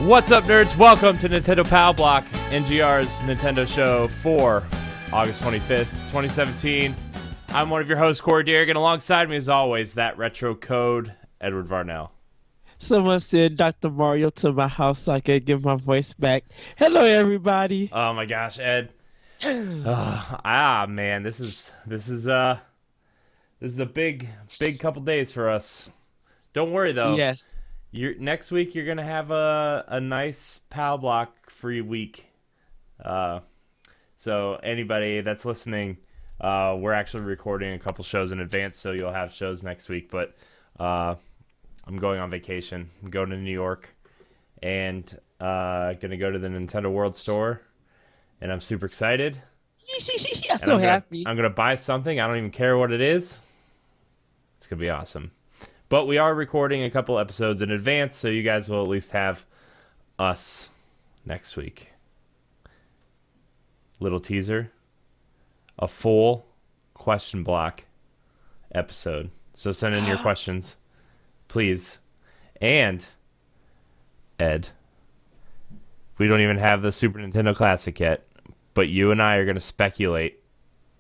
What's up, nerds? Welcome to Nintendo Pow Block, NGR's Nintendo show for August 25th, 2017. I'm one of your hosts, Corey Derrick, and alongside me, as always, that retro code, Edward Varnell. Someone said Dr. Mario to my house so I could get my voice back. Hello, everybody. Oh my gosh, Ed. Man, this is a big couple days for us. Don't worry though. Yes. Next week you're gonna have a nice PAL Block free week. So anybody that's listening, we're actually recording a couple shows in advance, so you'll have shows next week. But I'm going on vacation. I'm going to New York, and gonna go to the Nintendo World Store, and I'm super excited. I'm so happy. I'm gonna buy something. I don't even care what it is. It's gonna be awesome. But we are recording a couple episodes in advance, so you guys will at least have us next week. Little teaser. A full question block episode. So send in your questions, please. And, Ed, we don't even have the Super Nintendo Classic yet, but you and I are going to speculate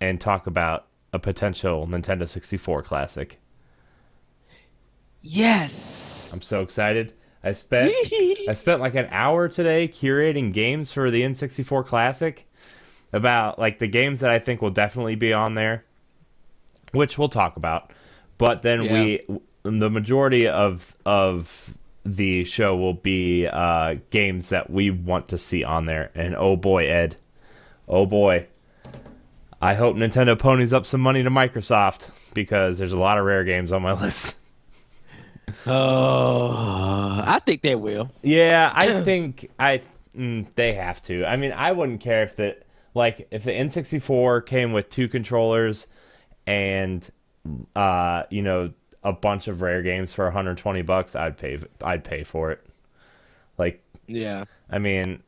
and talk about a potential Nintendo 64 Classic. Yes. I'm so excited. I spent like an hour today curating games for the N64 Classic about like the games that I think will definitely be on there, which we'll talk about. But then the majority of the show will be games that we want to see on there. And oh boy, Ed, oh boy, I hope Nintendo ponies up some money to Microsoft because there's a lot of rare games on my list. Oh, I think they will. Yeah, I think they have to. I mean, I wouldn't care if the N64 came with 2 controllers and a bunch of rare games for $120. I'd pay for it. Like, yeah. I mean,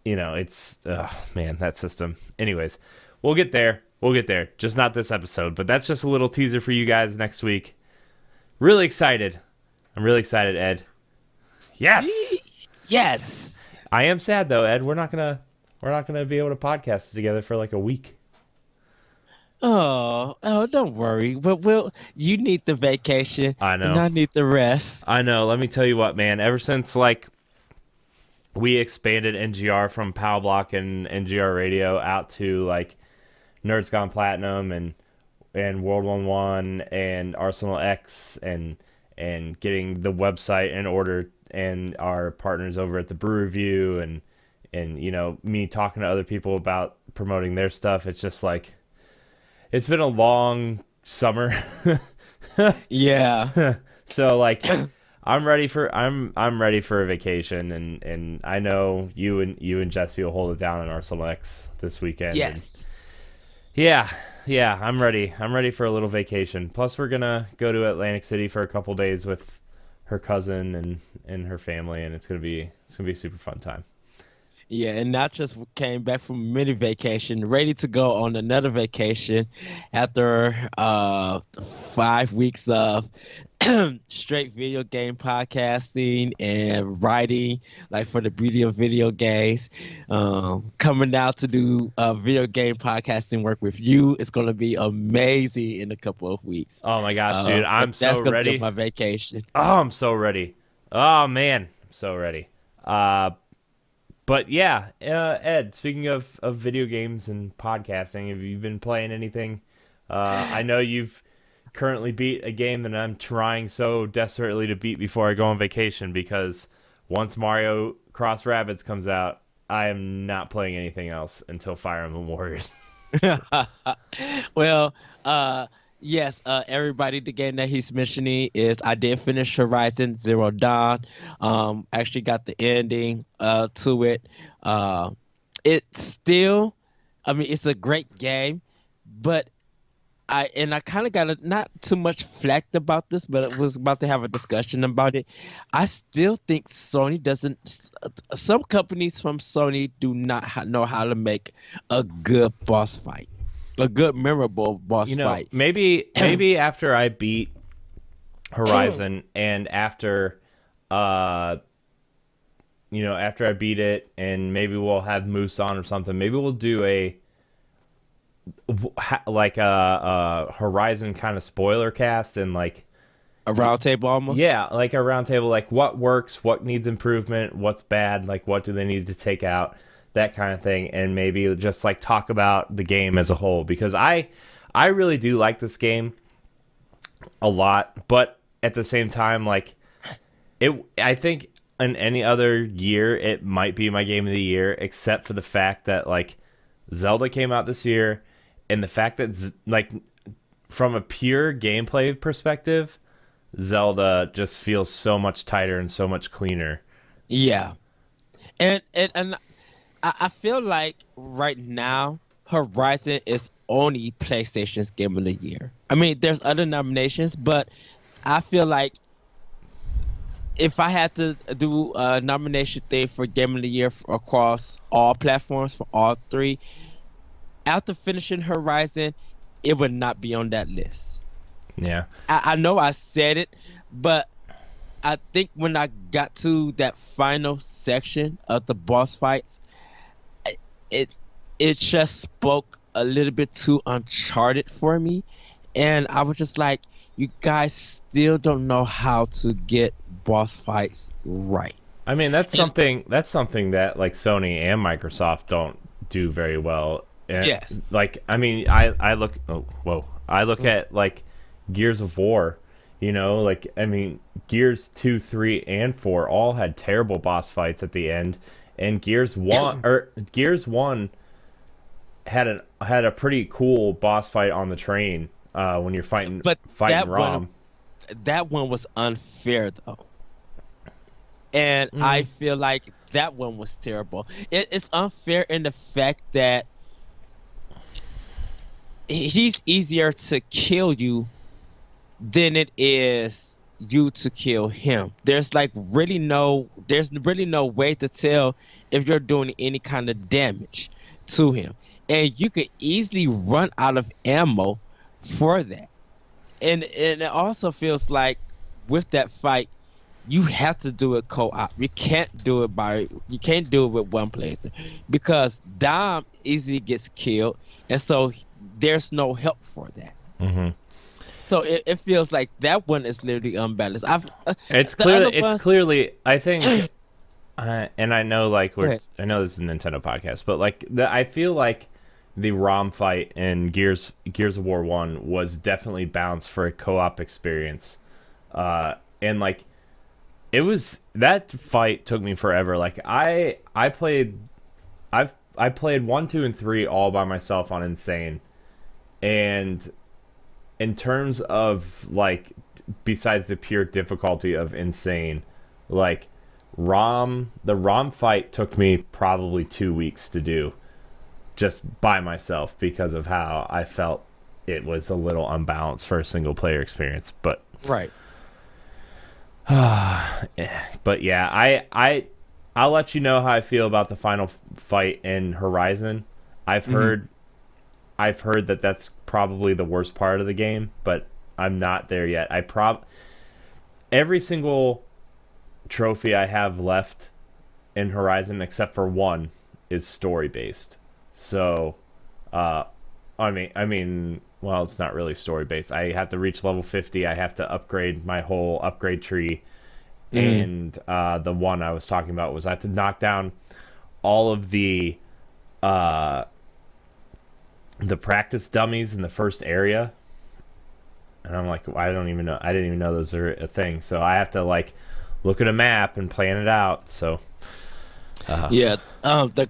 it's that system. Anyways, we'll get there. Just not this episode, but that's just a little teaser for you guys next week. Really excited. I'm really excited, Ed. Yes. Yes. I am sad though, Ed. We're not gonna be able to podcast together for like a week. Oh, don't worry. You need the vacation. I know. And I need the rest. I know. Let me tell you what, man. Ever since like we expanded NGR from PAL Block and NGR Radio out to like Nerds Gone Platinum and World 1-1 and Arsenal X and getting the website in order and our partners over at the Brew Review and me talking to other people about promoting their stuff. It's just like it's been a long summer. Yeah. So like I'm ready for a vacation and I know you and Jesse will hold it down in Arsenal X this weekend. Yes. Yeah, I'm ready. I'm ready for a little vacation. Plus, we're gonna go to Atlantic City for a couple days with her cousin and her family, and it's gonna be a super fun time. Yeah, and not just came back from a mini vacation, ready to go on another vacation after 5 weeks of straight video game podcasting and writing, like for the beauty of video games. Coming out to do video game podcasting work with you. It's going to be amazing in a couple of weeks. Oh my gosh, dude, I'm so ready. That's going to be my vacation. Oh, I'm so ready. Oh man, I'm so ready. But yeah, Ed, speaking of video games and podcasting, have you been playing anything? I know you've currently beat a game that I'm trying so desperately to beat before I go on vacation because once Mario Cross Rabbids comes out, I am not playing anything else until Fire Emblem Warriors. Well, yes, everybody, the game that he's mentioning is I did finish Horizon Zero Dawn. Actually got the ending to it. It's still, it's a great game, but I kind of got not too much flack about this, but I was about to have a discussion about it. I still think Sony doesn't. Some companies from Sony do not know how to make a good boss fight. A good, memorable boss fight. Maybe after I beat Horizon and after after I beat it, and maybe we'll have Moose on or something. Maybe we'll do a Horizon kind of spoiler cast, and like A round table almost. yeah, like a roundtable, like what works, what needs improvement, what's bad, like what do they need to take out, that kind of thing, and maybe just like talk about the game as a whole, because I really do like this game a lot, but at the same time, like I think in any other year it might be my game of the year, except for the fact that like Zelda came out this year, and the fact that like from a pure gameplay perspective, Zelda just feels so much tighter and so much cleaner. Yeah, and I feel like right now Horizon is only PlayStation's Game of the Year. I mean, there's other nominations, but I feel like if I had to do a nomination thing for Game of the Year across all platforms for all three, after finishing Horizon, it would not be on that list. Yeah. I know I said it, but I think when I got to that final section of the boss fights, it it just spoke a little bit too Uncharted for me, and I was just like, you guys still don't know how to get boss fights right. I mean, that's something that like Sony and Microsoft don't do very well. And, Yes. like, I mean, I look. Oh, whoa! I look at like Gears of War. Like, I mean, Gears 2, 3, and 4 all had terrible boss fights at the end, and Gears 1 had a pretty cool boss fight on the train when you're fighting But fighting Rom. that one was unfair though, and I feel like that one was terrible. It's unfair in the fact that he's easier to kill you than it is you to kill him. There's really no way to tell if you're doing any kind of damage to him, and you could easily run out of ammo for that. And it also feels like with that fight, you have to do it co-op. You can't do it with one player, because Dom easily gets killed, and so there's no help for that. Hmm. So it feels like that one is literally unbalanced. It's the clearly, other ones- I think, and I know like Go ahead. I know this is a Nintendo podcast, but like I feel like the ROM fight in Gears of War 1 was definitely balanced for a co-op experience, and like that fight took me forever. Like I played 1, 2, and 3 all by myself on Insane, and in terms of like, besides the pure difficulty of Insane, like the ROM fight took me probably 2 weeks to do, just by myself, because of how I felt it was a little unbalanced for a single player experience. But Right. but yeah, I'll let you know how I feel about the final fight in Horizon. I've heard that that's probably the worst part of the game, but I'm not there yet. Every single trophy I have left in Horizon, except for one, is story based. So, I mean, well, it's not really story based. I have to reach level 50. I have to upgrade my whole upgrade tree, and the one I was talking about was I had to knock down all of the practice dummies in the first area, and I'm like, I didn't even know those are a thing. So I have to like look at a map and plan it out. So Yeah, the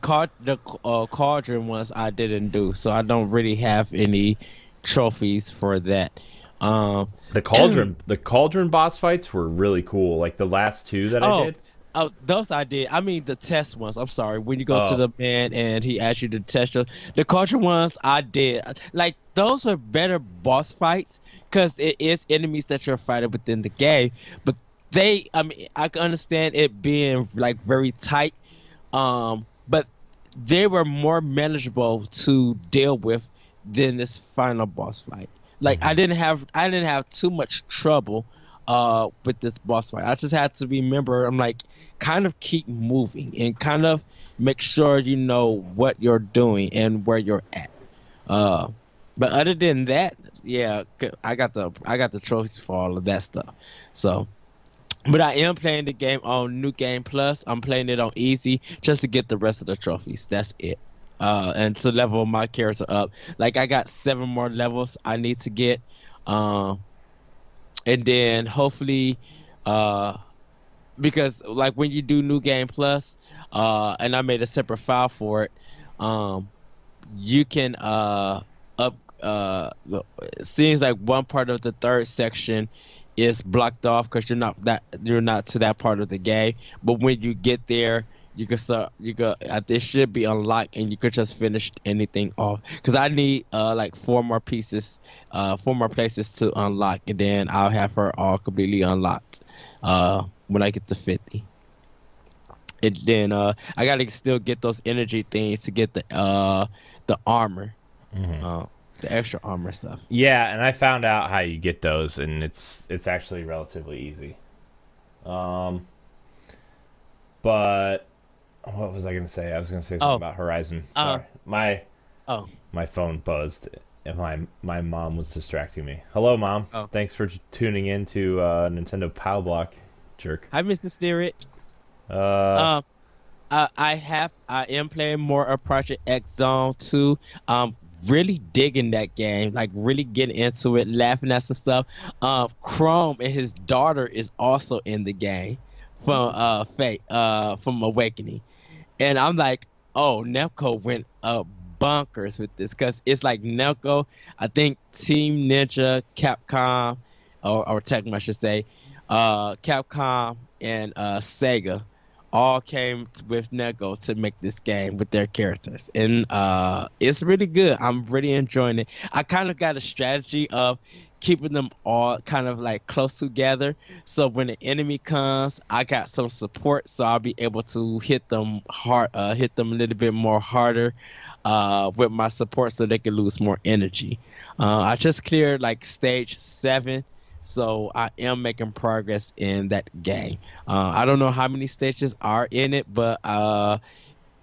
cauldron ones I didn't do, so I don't really have any trophies for that. the cauldron boss fights were really cool. Like the last two that I did. Oh, those I did. I mean the test ones. I'm sorry. When you go to the man and he asks you to test the cauldron ones, I did. Like those were better boss fights because it is enemies that you're fighting within the game. But I mean, I can understand it being like very tight. But they were more manageable to deal with than this final boss fight. Like I didn't have too much trouble with this boss fight. I just had to remember, I'm like, kind of keep moving and kind of make sure you know what you're doing and where you're at. Uh, but other than that, yeah, I got the trophies for all of that stuff. So, but I am playing the game on New Game Plus. I'm playing it on easy just to get the rest of the trophies. That's it. And to level my character up. Like I got 7 more levels I need to get. Um, and then hopefully, uh, because like when you do New Game Plus, and I made a separate file for it, um, you can up look, it seems like one part of the third section is blocked off because you're not to that part of the game. But when you get there, this should be unlocked and you could just finish anything off. Because I need like 4 more pieces, 4 more places to unlock, and then I'll have her all completely unlocked when I get to 50. And then I gotta still get those energy things to get the armor, uh, the extra armor stuff. Yeah, and I found out how you get those, and it's actually relatively easy. Um, but what was I gonna say? I was gonna say something Oh, about Horizon. uh, Sorry, oh, my phone buzzed, and my mom was distracting me. Hello, mom. oh. Thanks for tuning in to Nintendo Pow Block, jerk. Hi, Mr. Steerit. Uh, Um, I am playing more of Project X Zone 2. Really digging that game, like really getting into it, laughing at some stuff. Chrome and his daughter is also in the game from Fate, from Awakening. And I'm like, oh, Nemco went bonkers with this because it's like Nemco, I think Team Ninja, Capcom, or Tecmo, I should say, Capcom and Sega all came with Nemco to make this game with their characters, and it's really good. I'm really enjoying it. I kind of got a strategy of keeping them all kind of like close together, so when the enemy comes, I got some support, so I'll be able to hit them hard, hit them a little bit more harder with my support, so they can lose more energy. I just cleared like stage 7, so I am making progress in that game. I don't know how many stages are in it, but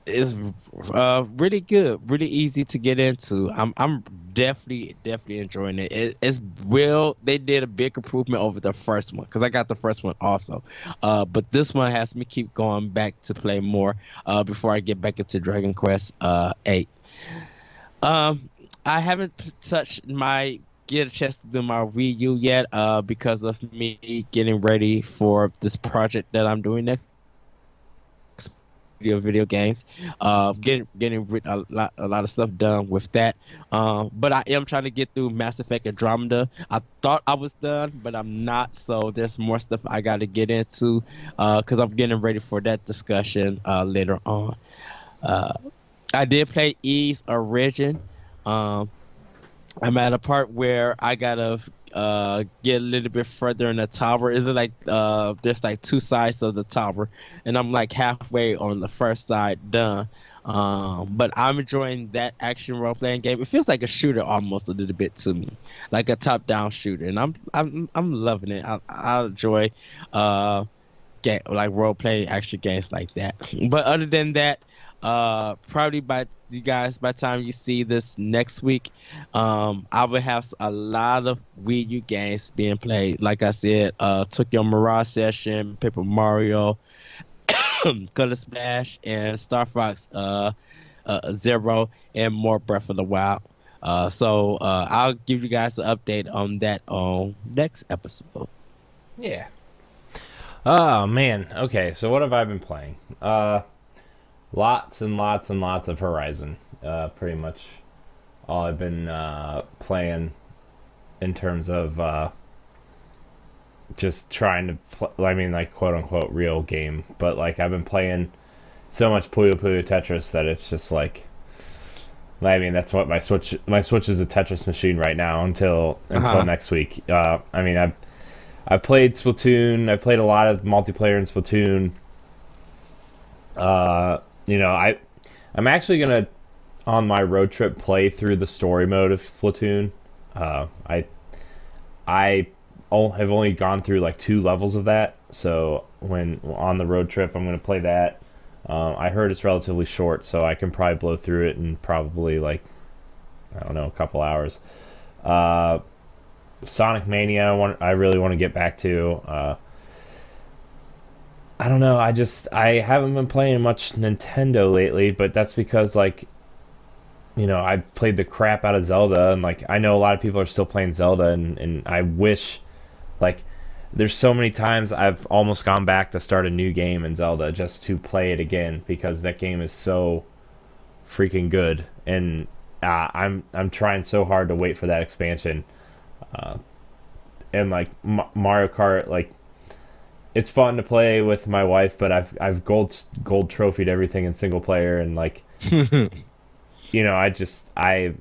it's really good, really easy to get into. I'm definitely enjoying it. It's real. They did a big improvement over the first one because I got the first one also. But this one has me keep going back to play more before I get back into Dragon Quest 8. Um, I haven't touched my get a chance to do my Wii U yet because of me getting ready for this project that I'm doing next, video games. Getting a lot of stuff done with that. But I am trying to get through Mass Effect Andromeda. I thought I was done, but I'm not. So there's more stuff I got to get into because I'm getting ready for that discussion later on. Uh, I did play E's Origin. Um, I'm at a part where I gotta get a little bit further in the tower. Is it like there's like 2 sides of the tower, and I'm like halfway on the first side done. But I'm enjoying that action role playing game. It feels like a shooter almost a little bit to me, like a top down shooter, and I'm loving it. I enjoy get like role playing action games like that. But other than that, probably by the time you see this next week, I will have a lot of Wii U games being played. Like I said, Tokyo Mirage Session, Paper Mario, Color Splash, and Star Fox Zero, and more Breath of the Wild. So I'll give you guys an update on that on next episode. yeah. Oh man. Okay. So what have I been playing? Lots and lots and lots of Horizon. Pretty much all I've been playing in terms of just trying to I mean, like, quote unquote real game, but like I've been playing so much Puyo Puyo Tetris that it's just like, I mean, that's what my Switch is, a Tetris machine right now until next week. I mean, I've played Splatoon. I played a lot of multiplayer in Splatoon. I'm actually gonna, on my road trip, play through the story mode of Splatoon. I have only gone through like 2 levels of that. So when on the road trip, I'm gonna play that. I heard it's relatively short, so I can probably blow through it in probably like, I don't know, a couple hours. Uh, Sonic Mania, I really want to get back to. I don't know. I haven't been playing much Nintendo lately, but that's because like, I played the crap out of Zelda, and like I know a lot of people are still playing Zelda, and I wish, like, there's so many times I've almost gone back to start a new game in Zelda just to play it again because that game is so freaking good, and I'm trying so hard to wait for that expansion. And like Mario Kart, like it's fun to play with my wife, but I've gold trophied everything in single player, and like I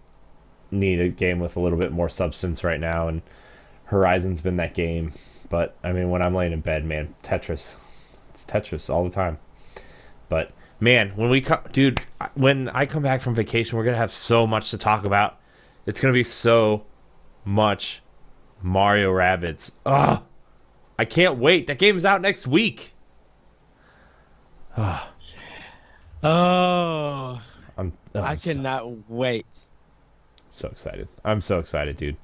need a game with a little bit more substance right now, and Horizon's been that game. But I mean, when I'm laying in bed, man, it's Tetris all the time. But man, when I come back from vacation, we're gonna have so much to talk about. It's gonna be so much Mario Rabbids. Ugh, I can't wait. That game's out next week. Ugh. Oh, I I'm cannot wait. so excited. I'm so excited, dude.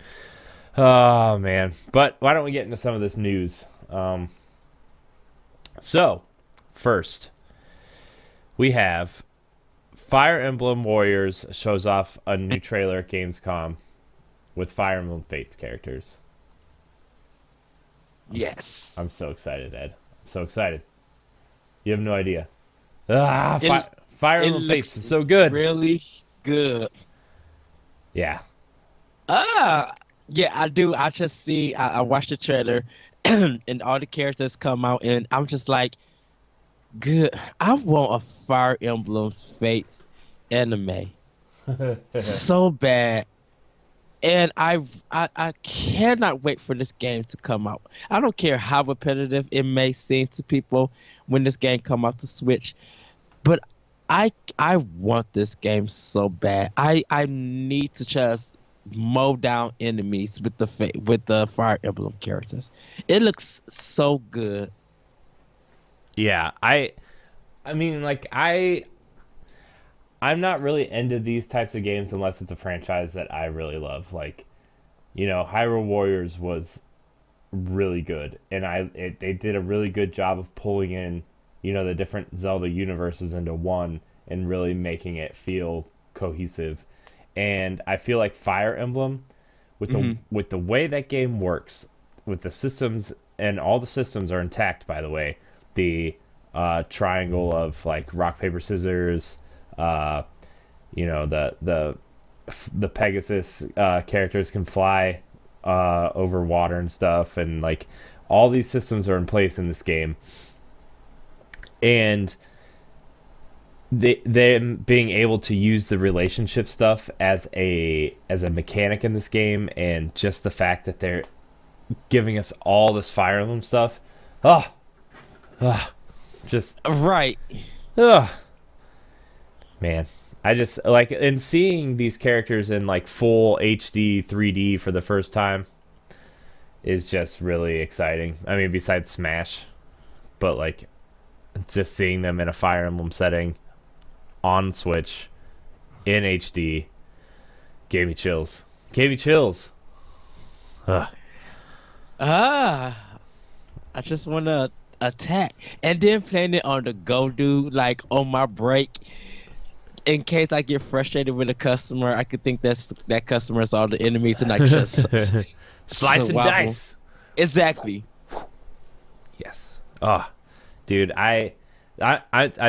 Oh man. But why don't we get into some of this news? So first we have Fire Emblem Warriors shows off a new trailer at Gamescom with Fire Emblem Fates characters. Yes. I'm so excited, Ed. I'm so excited. You have no idea. It, Fire it Emblem Fates is looks so good. really good. Yeah. Ah, yeah, I do. I just see. I watched the trailer, and all the characters come out, and I'm just like, good. I want a Fire Emblem's Fates anime so bad, and I cannot wait for this game to come out. I don't care how repetitive it may seem to people when this game come out to Switch, but I want this game so bad. I need to just mow down enemies with the Fire Emblem characters. It looks so good. Yeah, I mean, like I'm not really into these types of games unless it's a franchise that I really love. Like, Hyrule Warriors was really good, and they did a really good job of pulling in, the different Zelda universes into one and really making it feel cohesive. And I feel like Fire Emblem, with the way that game works, with the systems, and all the systems are intact, by the way. The triangle of like rock paper scissors, the Pegasus characters can fly over water and stuff, and like all these systems are in place in this game, and them being able to use the relationship stuff as a mechanic in this game, and just the fact that they're giving us all this Fire Emblem stuff, ah, just Right. ugh. Man, I just like, and seeing these characters in like full HD 3D for the first time is just really exciting. I mean, besides Smash, but like just seeing them in a Fire Emblem setting on Switch in HD gave me chills. Gave me chills. Ugh. Ah, I just want to attack, and then playing it on the go, dude. Like on my break, in case I get frustrated with a customer, I could think that customer's all the enemies, and I can just Slice and swap 'em. dice. Exactly. Yes. Oh, dude, I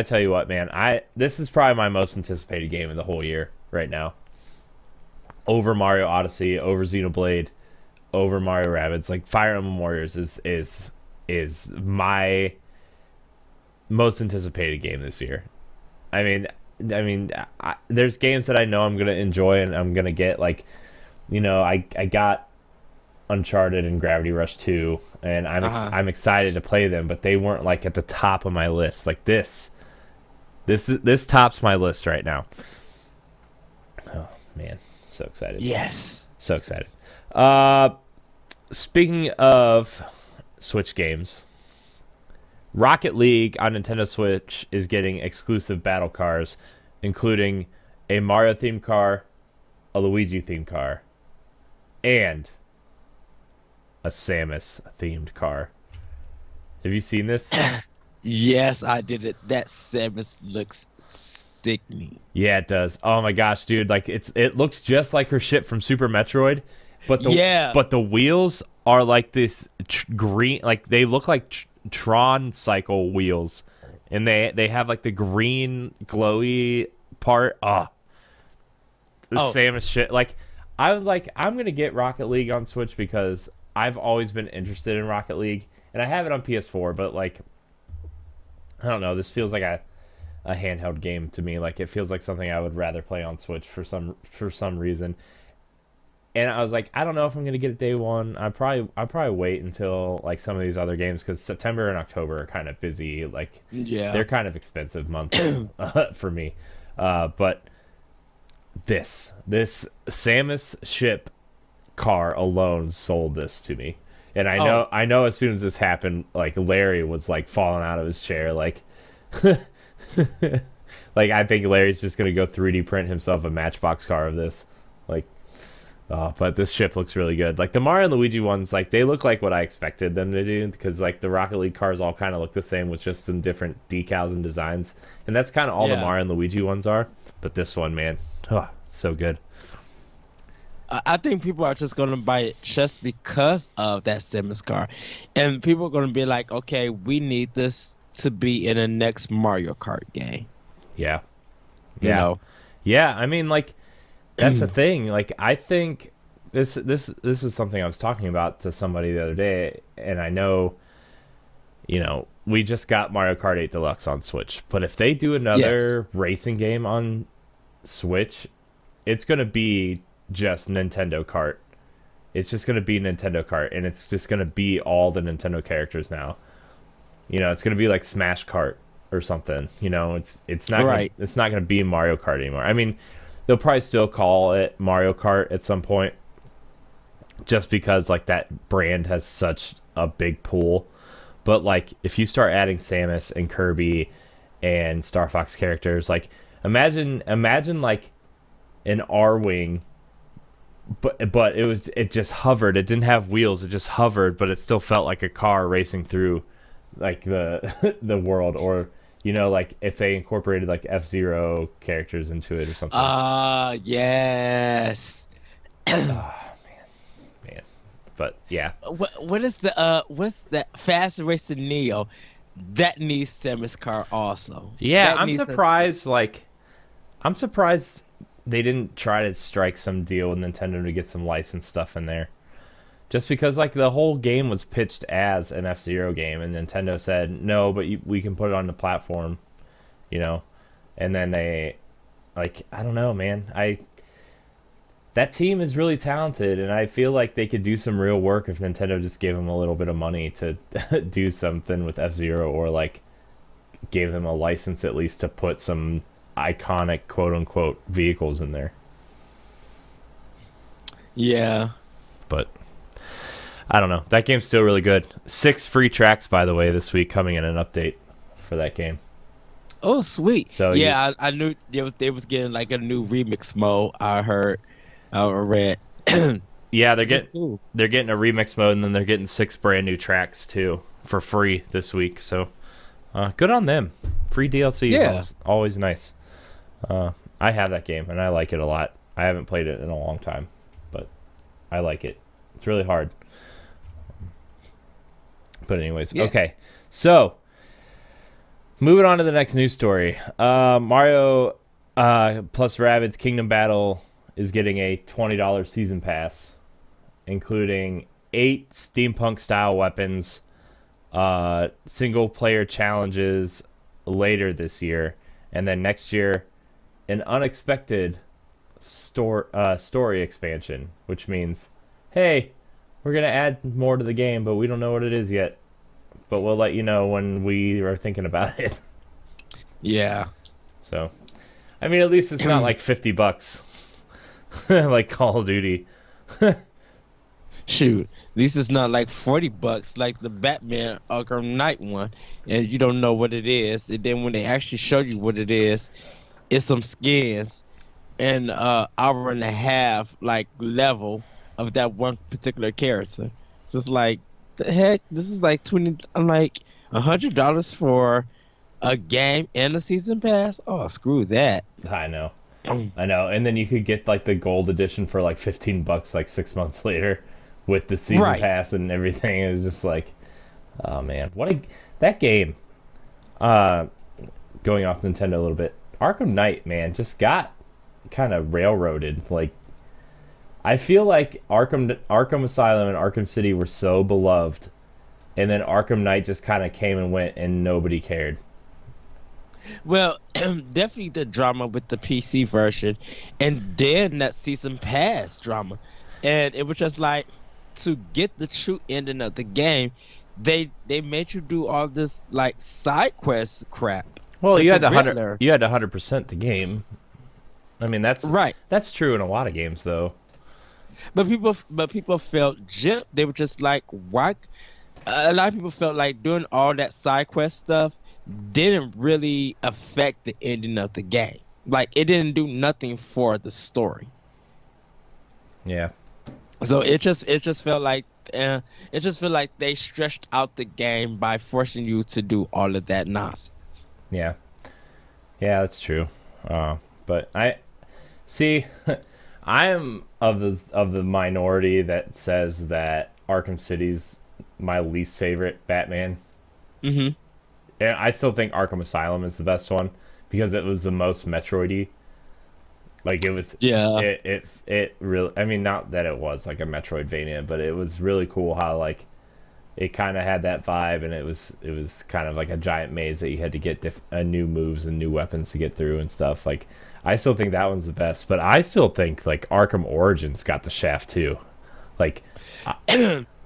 tell you what, man. This is probably my most anticipated game of the whole year right now. Over Mario Odyssey, over Xenoblade, over Mario Rabbids. Like Fire Emblem Warriors is my most anticipated game this year. I mean, there's games that I know I'm gonna enjoy and I'm gonna get, like, I got Uncharted and Gravity Rush 2, and I'm excited to play them, but they weren't like at the top of my list. Like this tops my list right now. Oh man, so excited. Yes. So excited. Uh Speaking of Switch games, Rocket League on Nintendo Switch is getting exclusive battle cars, including a Mario themed car, a Luigi themed car, and a Samus themed car. Have you seen this? Yes, I did it. That Samus looks sickening. Yeah, it does. Oh my gosh, dude! Like it looks just like her ship from Super Metroid, but Yeah. the wheels are like this green, like they look like Tron cycle wheels, and they have like the green glowy part. The Oh, Samus shit. Like I was like, I'm gonna get Rocket League on Switch because I've always been interested in Rocket League, and I have it on PS4. But like, I don't know. This feels like a handheld game to me. Like it feels like something I would rather play on Switch for some reason. And I was like, I don't know if I'm gonna get it day one. I probably wait until like some of these other games because September and October are kind of busy. Like yeah. they're kind of expensive months for me. But this Samus ship car alone sold this to me. And Oh, I know as soon as this happened, like Larry was like falling out of his chair, like like I think Larry's just gonna go 3D print himself a Matchbox car of this. Like, oh, but this ship looks really good. Like the Mario and Luigi ones, like they look like what I expected them to do because like the Rocket League cars all kind of look the same with just some different decals and designs, and that's kind of all the yeah. Mario and Luigi ones are. But this one, man, oh, so good. I think people are just gonna buy it just because of that Samus car, and people are gonna be like, okay, we need this to be in the next Mario Kart game. Yeah, You yeah, know? yeah. I mean, like that's the thing. Like I think this is something I was talking about to somebody the other day, and I know, we just got Mario Kart 8 Deluxe on Switch, but if they do Yes. another racing game on Switch, it's gonna be just Nintendo Kart. It's just gonna be Nintendo Kart, and it's just gonna be all the Nintendo characters now. It's gonna be like Smash Kart or something. Right. It's not gonna be Mario Kart anymore. I mean, they'll probably still call it Mario Kart at some point, just because like that brand has such a big pool. But like, if you start adding Samus and Kirby and Star Fox characters, like imagine like an R wing, but it just hovered. It didn't have wheels. It just hovered, but it still felt like a car racing through like the the world. Or like if they incorporated like F-Zero characters into it or something. Yes. Ah, man. But yeah, What is what's that Fast Racing Neo? That needs Samus car also. yeah. That needs a I'm surprised they didn't try to strike some deal with Nintendo to get some licensed stuff in there. Just because like the whole game was pitched as an F-Zero game, and Nintendo said no, but we can put it on the platform, you know. And then they, like, I don't know, man. I That team is really talented, and I feel like they could do some real work if Nintendo just gave them a little bit of money to do something with F-Zero, or like gave them a license at least to put some iconic quote unquote vehicles in there. Yeah. But I don't know. That game's still really good. 6 free tracks, by the way, this week coming in an update for that game. Oh, sweet. So Yeah, I knew they was getting like a new remix mode. I heard. I read. yeah, Which is cool. they're getting a remix mode, and then they're getting 6 brand new tracks too for free this week. So good on them. Free DLC is Yeah. always nice. I have that game and I like it a lot. I haven't played it in a long time, but I like it. It's really hard. But anyways, Yeah. okay. So moving on to the next news story. Mario plus Rabbids Kingdom Battle is getting a $20 season pass, including 8 steampunk style weapons, single player challenges later this year, and then next year an unexpected story expansion, which means, hey, we're gonna add more to the game, but we don't know what it is yet. But we'll let you know when we are thinking about it. Yeah. So, I mean, at least it's not like $50, like Call of Duty. Shoot, this is not like $40 like the Batman Arkham Knight one, and you don't know what it is. And then when they actually show you what it is, it's some skins and hour and a half like level of that one particular character. Just like the heck, this is like 20. I'm like $100 for a game and a season pass. Oh, screw that. I know. I know. And then you could get like the gold edition for like $15 like 6 months later with the season Right. pass and everything. It was just like, oh man, that game. Going off Nintendo a little bit, Arkham Knight, man, just got kind of railroaded. Like, I feel like Arkham Asylum and Arkham City were so beloved, and then Arkham Knight just kind of came and went, and nobody cared. Well, definitely the drama with the PC version, and then that season pass drama, and it was just like to get the true ending of the game, they made you do all this like side quest crap. Well, with you had the to Riddler. you had to 100% the game. I mean, Right. that's true in a lot of games, though. But people felt gypped. They were just like, why? A lot of people felt like doing all that side quest stuff didn't really affect the ending of the game. Like it didn't do nothing for the story. Yeah, So it just felt like they stretched out the game by forcing you to do all of that nonsense. yeah, yeah. That's true. But I see. I am of the minority that says that Arkham City's my least favorite Batman. Mm-hmm. And I still think Arkham Asylum is the best one because it was the most Metroidy. Like it was, Yeah. it really. I mean, not that it was like a Metroidvania, but it was really cool how like it kind of had that vibe, and it was kind of like a giant maze that you had to get new moves and new weapons to get through and stuff. Like I still think that one's the best, but I still think like Arkham Origins got the shaft too. Like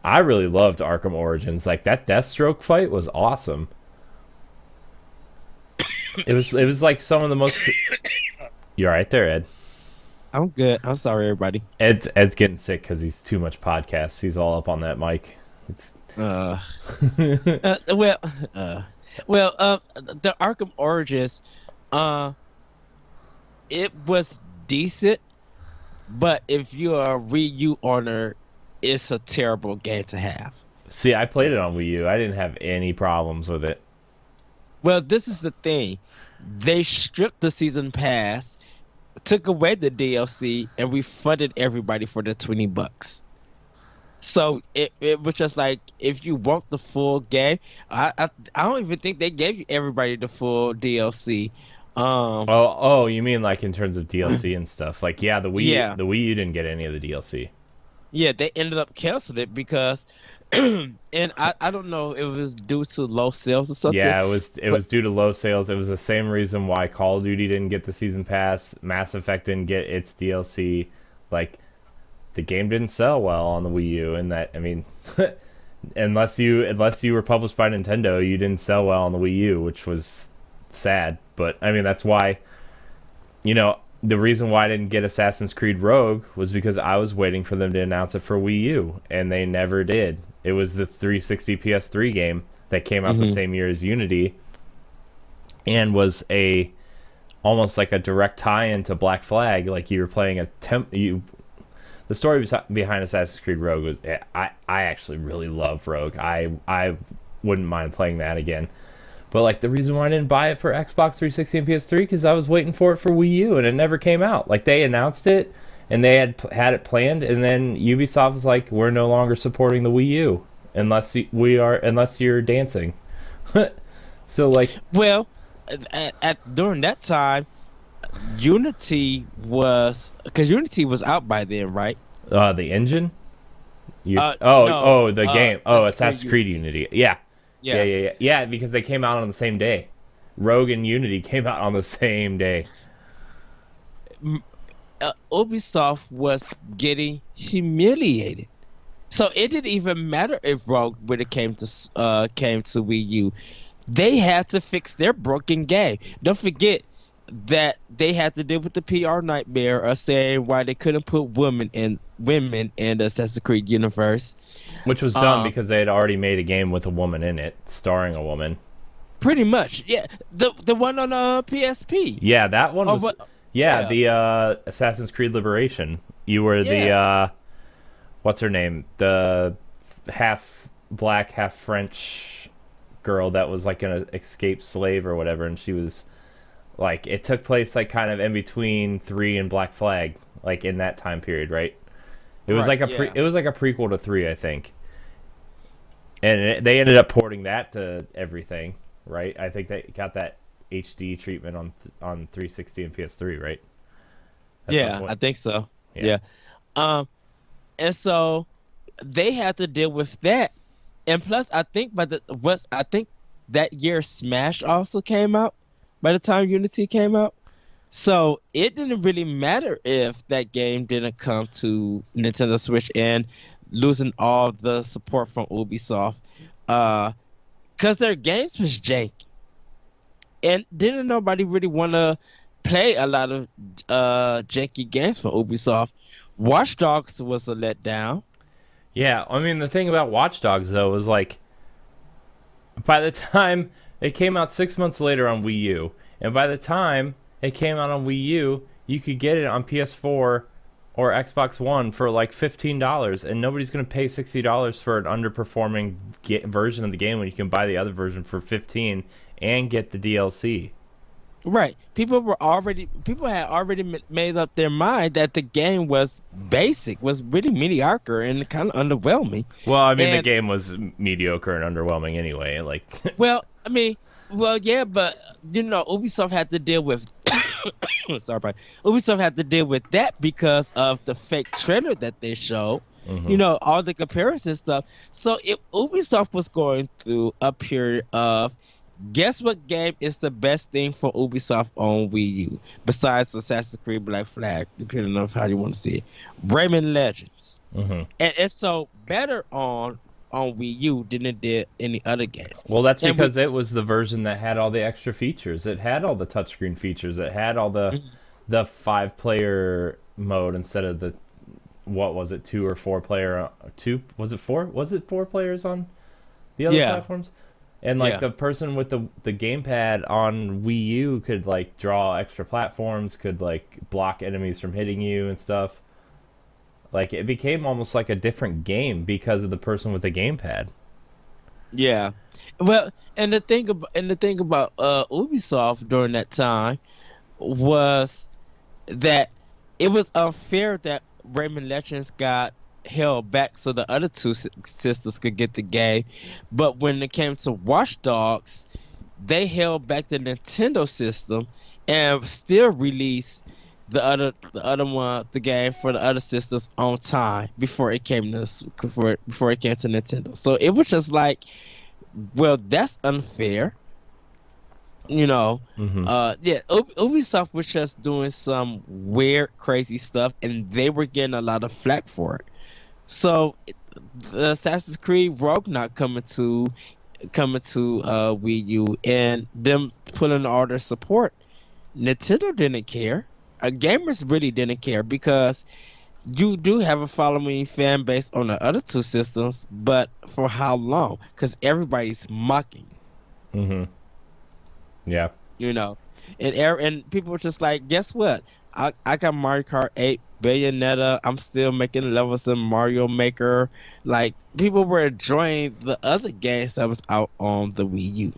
I really loved Arkham Origins. Like that Deathstroke fight was awesome. It was like some of the most. You're right there, Ed. I'm good. I'm sorry, everybody. Ed's getting sick because he's too much podcast. He's all up on that mic. It's Uh, uh well, the Arkham Origins, it was decent, but if you're a Wii U owner, it's a terrible game to have. See, I played it on Wii U. I didn't have any problems with it. Well, this is the thing. They stripped the season pass, took away the DLC, and refunded everybody for the $20. So it was just like, if you want the full game, I don't even think they gave everybody the full DLC. Oh, you mean like in terms of DLC and stuff? Like, yeah, the Yeah. Wii U didn't get any of the DLC. Yeah, they ended up canceling it because, and I don't know if it was due to low sales or something. Yeah, it was due to low sales. It was the same reason why Call of Duty didn't get the season pass, Mass Effect didn't get its DLC. Like, the game didn't sell well on the Wii U, and that, I mean, unless you were published by Nintendo, you didn't sell well on the Wii U, which was sad. But I mean, that's why, the reason why I didn't get Assassin's Creed Rogue was because I was waiting for them to announce it for Wii U, and they never did. It was the 360 PS3 game that came out the same year as Unity, and was almost like a direct tie-in to Black Flag. Like you were playing the story behind Assassin's Creed Rogue was I actually really love Rogue. I wouldn't mind playing that again. But like the reason why I didn't buy it for Xbox 360 and PS3 because I was waiting for it for Wii U and it never came out. Like they announced it and they had it planned, and then Ubisoft was like, "We're no longer supporting the Wii U unless you're dancing." So like, Well, during that time, Unity was out by then, right? the engine. No, The game. Assassin's Creed Unity. Unity. Yeah, because they came out on the same day. Rogue and Unity came out on the same day. Ubisoft was getting humiliated, so it didn't even matter if Rogue when it came to Wii U. They had to fix their broken game. Don't forget, that they had to deal with the PR nightmare of saying why they couldn't put women in the Assassin's Creed universe. Which was dumb Um, because they had already made a game with a woman in it, starring a woman. Pretty much, yeah. The one on PSP. Yeah, that one Oh, was. but Yeah, yeah, the Assassin's Creed Liberation. You were the yeah. what's her name? The half black, half French girl that was like an escaped slave or whatever, and she was like it took place like kind of in between 3 and Black Flag, like in that time period, right? It was Right, like a yeah, it was like a prequel to 3, I think, and they ended up porting that to everything, right? I think they got that HD treatment on 360 and PS3, right? At some yeah. point. I think so. Yeah. Yeah. Um, and so they had to deal with that. And plus, I think I think that year Smash also came out by the time Unity came out. So it didn't really matter if that game didn't come to Nintendo Switch and losing all the support from Ubisoft. Because their games was janky. And didn't nobody really want to play a lot of janky games from Ubisoft. Watch Dogs was a letdown. Yeah, I mean the thing about Watch Dogs though was like by the time it came out 6 months later on Wii U, and by the time it came out on Wii U, you could get it on PS4 or Xbox One for like $15, and nobody's gonna pay $60 for an underperforming version of the game when you can buy the other version for 15 and get the DLC. Right. People had already made up their mind that the game was basic, was really mediocre and kind of underwhelming. Well, I mean the And game was mediocre and underwhelming anyway. Like, well, I mean, well, yeah, but Ubisoft had to deal with sorry, bro. Ubisoft had to deal with that because of the fake trailer that they showed. mhm. All the comparison stuff. So if Ubisoft was going through a period of guess what game is the best thing for Ubisoft on Wii U besides Assassin's Creed Black Flag, depending on how you want to see it. Rayman Legends, Mhm. and it's so better on Wii U than it did any other games. Well, that's And we, because it was the version that had all the extra features. It had all the touchscreen features. It had all the 5 player mode instead of the what was it 2 or 4 player 2 was it 4 was it 4 players on the other yeah, platforms? And like yeah, the person with the gamepad on Wii U could like draw extra platforms, could like block enemies from hitting you and stuff. Like it became almost like a different game because of the person with the gamepad. yeah. Well, and the thing about Ubisoft during that time was that it was unfair that Rayman Legends got held back so the other two systems could get the game. But when it came to Watch Dogs, they held back the Nintendo system and still released the game for the other systems on time before it came to before it came to Nintendo. So it was just like, well, that's unfair. Hmm. Yeah, Ubisoft was just doing some weird, crazy stuff, and they were getting a lot of flack for it. So, the Assassin's Creed Rogue not coming to Wii U, and them pulling all their support. Nintendo didn't care. Gamers really didn't care because you do have a following fan base on the other two systems, but for how long? Because everybody's mocking. Hmm. Yeah. you know. And people were just like, guess what? I got Mario Kart 8, Bayonetta. I'm still making levels in Mario Maker. Like people were enjoying the other games that was out on the Wii U.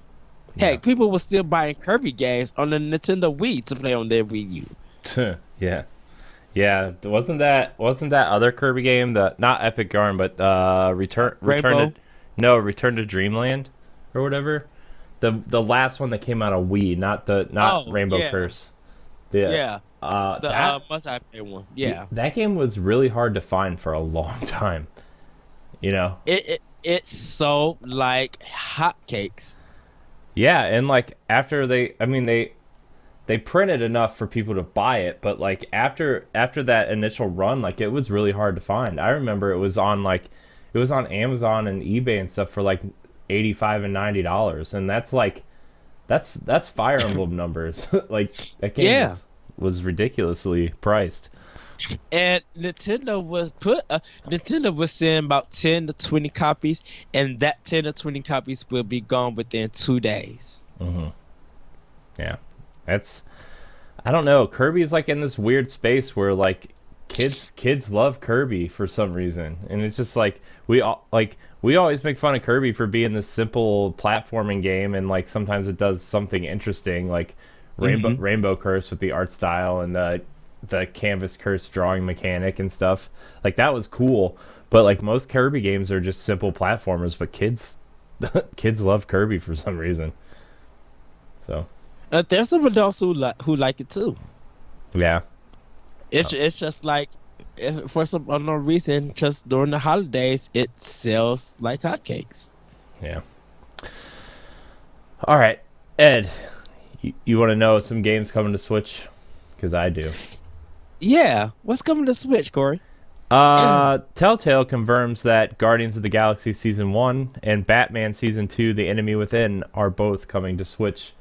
Yeah. Heck, people were still buying Kirby games on the Nintendo Wii to play on their Wii U. Yeah. Yeah. Wasn't that other Kirby game, the not Epic Yarn, but Rainbow. Return to Dreamland or whatever. The last one that came out on Wii, not Oh Rainbow yeah, Curse. The yeah. The that must I play one. Yeah. that game was really hard to find for a long time. You know. It's so like hotcakes. Yeah, and like after they printed enough for people to buy it, but like after that initial run, like it was really hard to find. I remember it was on Amazon and eBay and stuff for like 85 and $90, and that's like That's Fire Emblem numbers. Like that game Yeah. was ridiculously priced. And Nintendo was saying about 10 to 20 copies, and that 10 to 20 copies will be gone within 2 days. Yeah, that's I don't know. Kirby's like in this weird space where like kids love Kirby for some reason, and it's just like we always make fun of Kirby for being this simple platforming game, and like sometimes it does something interesting, like Hmm. Rainbow Curse with the art style and the canvas curse drawing mechanic and stuff. Like that was cool, but like most Kirby games are just simple platformers, but kids love Kirby for some reason. So There's some adults who like it too. yeah. It's just like for some unknown reason, just during the holidays, it sells like hotcakes. Yeah. All right, Ed, you want to know some games coming to Switch? Because I do. Yeah, what's coming to Switch, Corey? Telltale confirms that Guardians of the Galaxy Season 1 and Batman Season 2, The Enemy Within, are both coming to Switch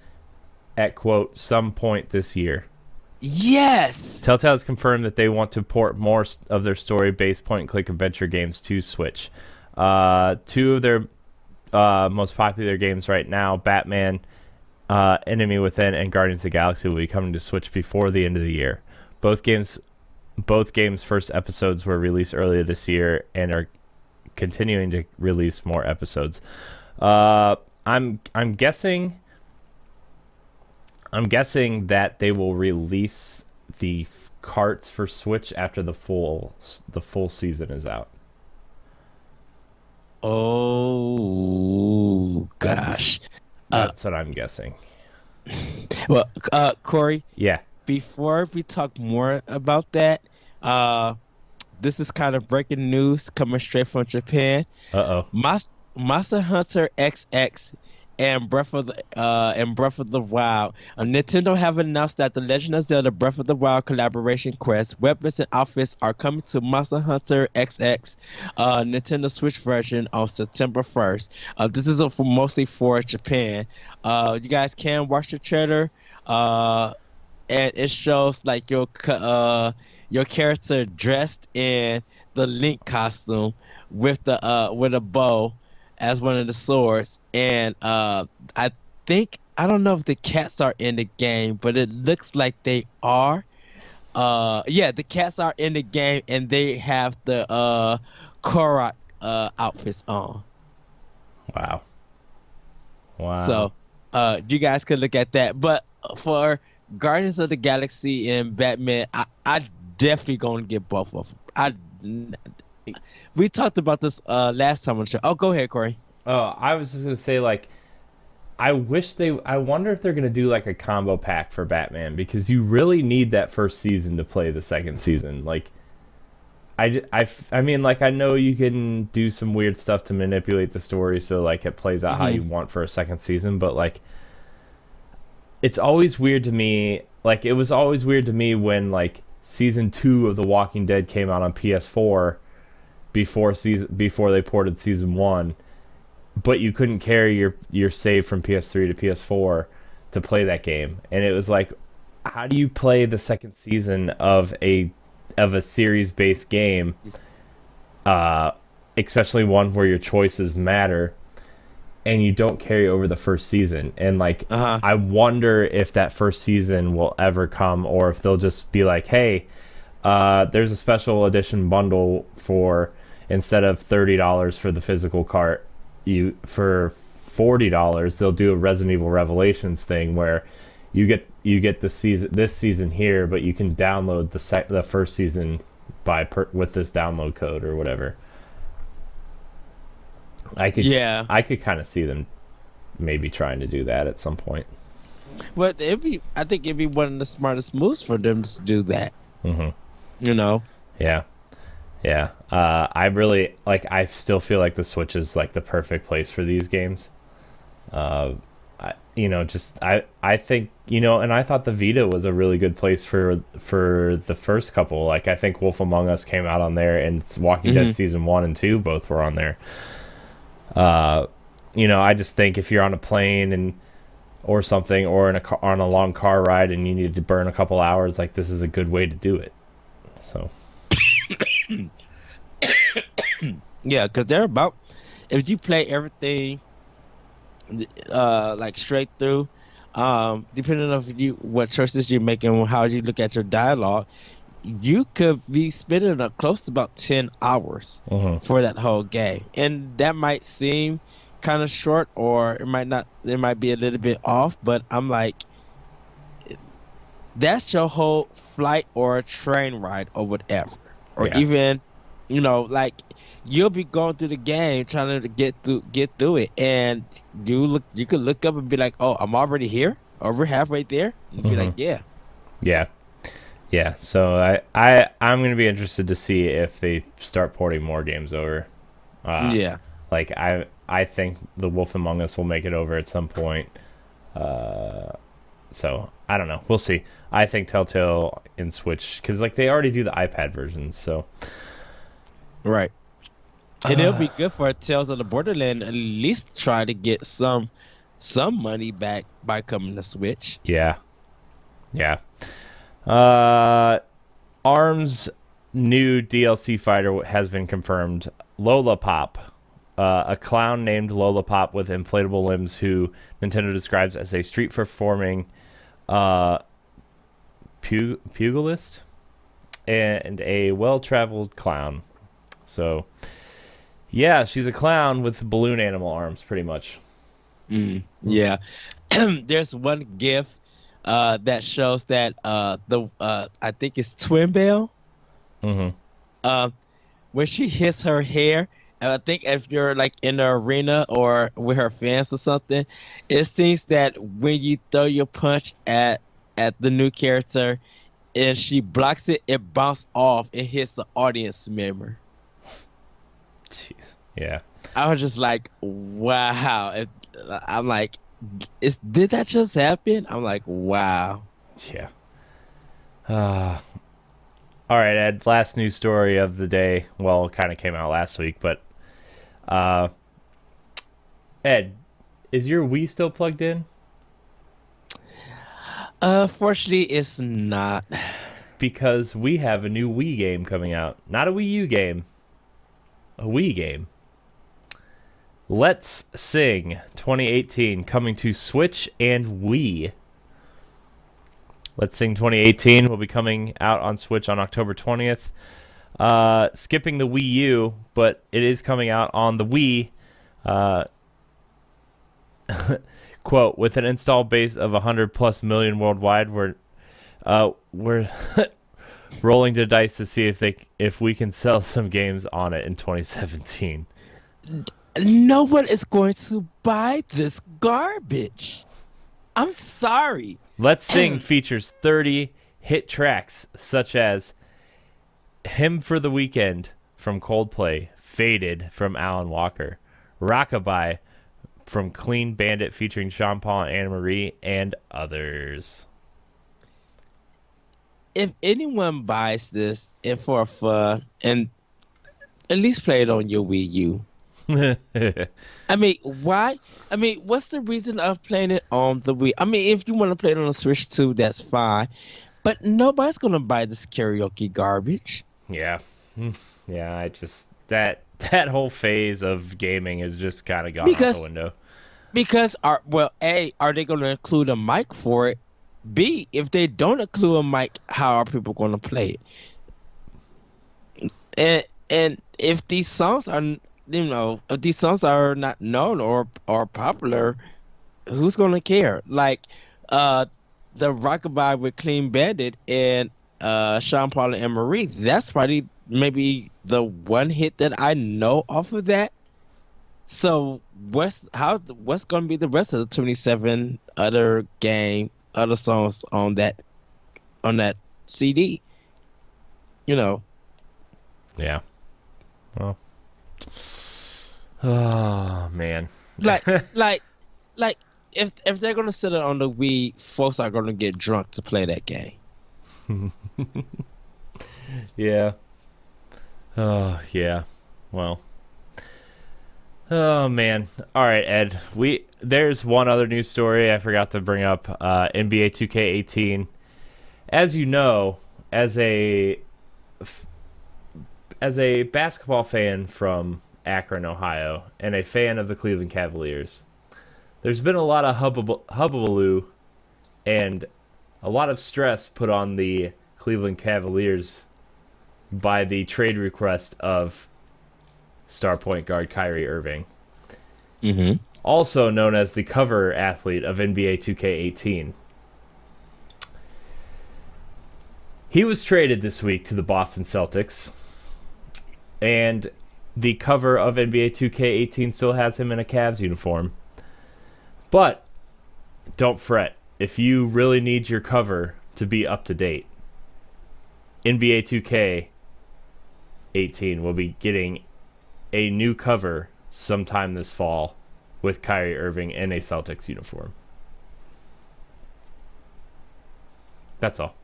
at, quote, some point this year. Yes. Telltale has confirmed that they want to port more of their story-based point-and-click adventure games to Switch. Two of their most popular games right now, Batman, Enemy Within, and Guardians of the Galaxy, will be coming to Switch before the end of the year. Both games' first episodes were released earlier this year and are continuing to release more episodes. I'm guessing that they will release the carts for Switch after the full season is out. Oh That's gosh. Uh, that's what I'm guessing. well, Corey, Yeah. before we talk more about that, uh, this is kind of breaking news coming straight from Japan. Uh-oh. Monster Hunter XX and Breath of the Wild. Nintendo have announced that the Legend of Zelda Breath of the Wild collaboration quest, weapons, and outfits are coming to Monster Hunter XX, Nintendo Switch version on September 1st. This is mostly for Japan. You guys can watch the trailer. And it shows like your character dressed in the Link costume with a bow as one of the swords, and I don't know if the cats are in the game, but it looks like they are. Yeah, the cats are in the game, and they have the Korok outfits on. Wow. So, Wow. you guys could look at that. But for Guardians of the Galaxy and Batman, I definitely gonna get both of them. We talked about this last time on the show. Oh, go ahead, Corey. Oh, I was just gonna say like I wonder if they're gonna do like a combo pack for Batman because you really need that first season to play the second season. Like I mean like I know you can do some weird stuff to manipulate the story so like it plays out how Hmm. you want for a second season, but like it's always weird to me. Like it was always weird to me when like season 2 of The Walking Dead came out on PS4 before they ported season 1, but you couldn't carry your save from PS3 to PS4 to play that game. And it was like how do you play the second season of a series based game, uh especially one where your choices matter and you don't carry over the first season? And like Uh-huh. I wonder if that first season will ever come or if they'll just be like, hey, there's a special edition bundle for instead of $30 for the physical cart, you for $40 they'll do a Resident Evil Revelations thing where you get this season here, but you can download the first season with this download code or whatever. I could Yeah. I could kind of see them maybe trying to do that at some point. But I think it'd be one of the smartest moves for them to do that. Hmm. You know. Yeah, yeah. I really like. I still feel like the Switch is like the perfect place for these games. I think and I thought the Vita was a really good place for the first couple. Like I think Wolf Among Us came out on there, and Walking Hmm. Dead season 1 and 2 both were on there. I just think if you're on a plane and or something, or in a car, on a long car ride, and you need to burn a couple hours, like this is a good way to do it. So Yeah, because they're about if you play everything like straight through, depending on what choices you're making, how you look at your dialogue, you could be spending close to about 10 hours mhm. for that whole game. And that might seem kind of short, or it might not, it might be a little bit off, but I'm like, that's your whole flight or train ride or whatever. Or Yeah. even, like you'll be going through the game trying to get through it, and you could look up and be like, "Oh, I'm already here, or we're halfway there." And be like, Mhm. "Yeah." Yeah. Yeah. So I'm gonna be interested to see if they start porting more games over. Uh, Yeah. like I think The Wolf Among Us will make it over at some point. So I don't know. We'll see. I think Telltale in Switch, because like they already do the iPad versions. So Right. And it'll be good for Tales of the Borderland at least try to get some money back by coming to Switch. yeah, yeah. Uh, Arm's new DLC fighter has been confirmed. Lola Pop, a clown named Lola Pop with inflatable limbs, who Nintendo describes as a street performing uh, pugilist and a well-traveled clown. So yeah, she's a clown with balloon animal arms, pretty much. Yeah. There's one GIF that shows that the I think it's Twin Bell. Mm-hmm. Uh, when she hits her hair, and I think if you're like in the arena or with her fans or something, it seems that when you throw your punch at the new character and she blocks it, it bounces off and hits the audience member. Jeez. Yeah. I was just like, wow. I'm like, did that just happen? I'm like, wow. Yeah. Uh, all right, Ed. Last news story of the day. Well, it kind of came out last week, but uh, Ed, is your Wii still plugged in? Fortunately, it's not. Because we have a new Wii game coming out. Not a Wii U game, a Wii game. Let's Sing 2018 coming to Switch and Wii. Let's Sing 2018 will be coming out on Switch on October 20th. Skipping the Wii U, but it is coming out on the Wii. Uh, quote, with an install base of 100 plus million worldwide, we're rolling the dice to see if we can sell some games on it in 2017. No one is going to buy this garbage. I'm sorry. Let's Sing features 30 hit tracks such as Hymn for the Weekend from Coldplay, Faded from Alan Walker, Rockabye from Clean Bandit featuring Sean Paul and Anna Marie, and others. If anyone buys this and for fun, and at least play it on your Wii U. I mean, why? I mean, what's the reason of playing it on the Wii? I mean, if you want to play it on the Switch too, that's fine. But nobody's gonna buy this karaoke garbage. Yeah. Yeah, I just that whole phase of gaming has just kind of gone out the Because window. A, are they gonna include a mic for it? B, if they don't include a mic, how are people gonna play it? And if these songs are, if these songs are not known or popular, who's gonna care? Like, the Rockabye with Clean Bandit and Sean Paul and Marie. That's probably maybe the one hit that I know off of that. So what's gonna be the rest of the 27 other songs on that CD? You know, Yeah. Well. Oh man. like like like if they're gonna sit it on the Wii, folks are gonna get drunk to play that game. Yeah. Oh yeah. Well. Oh man. All right, Ed. There's one other news story I forgot to bring up. NBA 2K18. As you know, as a basketball fan from Akron, Ohio, and a fan of the Cleveland Cavaliers, there's been a lot of hubbubaloo and a lot of stress put on the Cleveland Cavaliers by the trade request of star point guard Kyrie Irving, Mm-hmm. also known as the cover athlete of NBA 2K18. He was traded this week to the Boston Celtics, and the cover of NBA 2K18 still has him in a Cavs uniform. But don't fret. If you really need your cover to be up to date, NBA 2K18 will be getting a new cover sometime this fall with Kyrie Irving in a Celtics uniform. That's all.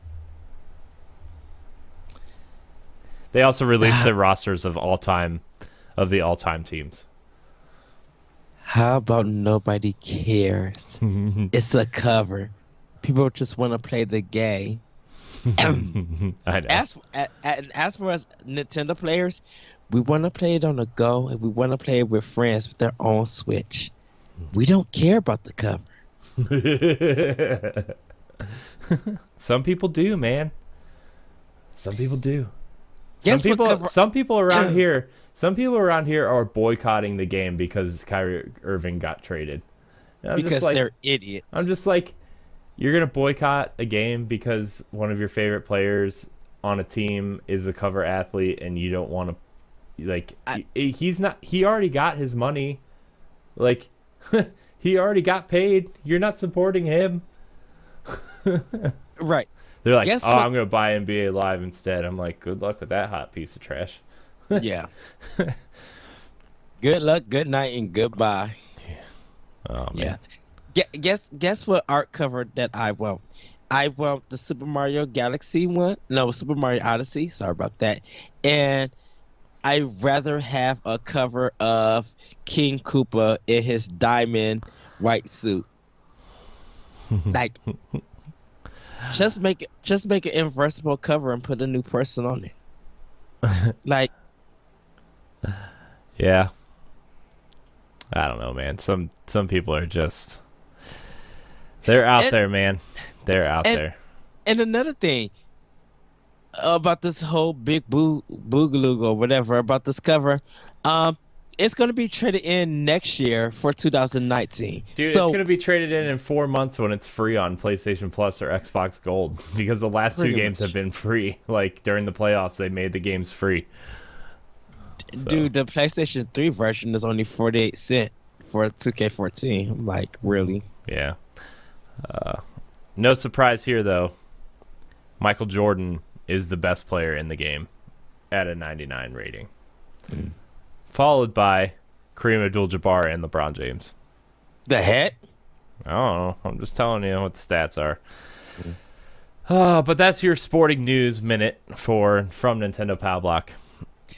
They also released the rosters of the all-time teams. How about nobody cares? It's a cover. People just want to play the game. I know. As for us Nintendo players, we want to play it on the go and we want to play it with friends with their own Switch. We don't care about the cover. Some people do, man. Some people do. Guess what cover- Some people around here are boycotting the game because Kyrie Irving got traded. And I'm Because just like, they're idiots. I'm just like, you're gonna boycott a game because one of your favorite players on a team is the cover athlete, and you don't want to, like, he's not. He already got his money, like, he already got paid. You're not supporting him. Right. They're like, Guess oh, what- I'm going to buy NBA Live instead. I'm like, good luck with that hot piece of trash. Yeah. Good luck, good night, and goodbye. Oh, man. Yeah. Guess what art cover that I want? I want the Super Mario Galaxy one. No, Super Mario Odyssey. Sorry about that. And I'd rather have a cover of King Koopa in his diamond white suit. Like, just make an inversible cover and put a new person on it. Like, Yeah. I don't know, man. Some people are just, they're out there, man. They're out there. and another thing about this whole big boogaloo or whatever about this cover, it's going to be traded in next year for 2019. Dude, so, it's going to be traded in 4 months when it's free on PlayStation Plus or Xbox Gold, because the last two Pretty games much. have been free. Like, during the playoffs, they made the games free. dude, the PlayStation 3 version is only 48 cents for 2K14. I'm like, really? Yeah. No surprise here, though. Michael Jordan is the best player in the game at a 99 rating. Followed by Kareem Abdul-Jabbar and LeBron James. The heck? I don't know. I'm just telling you what the stats are. But that's your sporting news minute from Nintendo Power Block.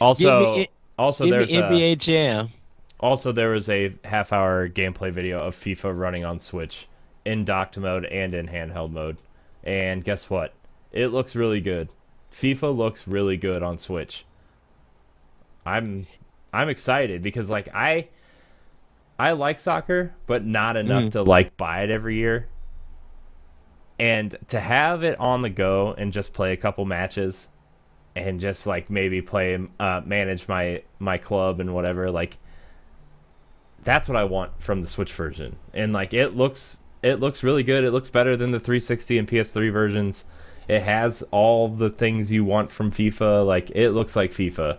Also, Give there's me NBA Jam. Also, there was a half-hour gameplay video of FIFA running on Switch in docked mode and in handheld mode. And guess what? It looks really good. FIFA looks really good on Switch. I'm excited because, like, I like soccer, but not enough to, like, buy it every year. And to have it on the go and just play a couple matches and just, like, maybe manage my club and whatever, like, that's what I want from the Switch version. And, like, it looks really good. It looks better than the 360 and PS3 versions. It has all the things you want from FIFA. Like, it looks like FIFA.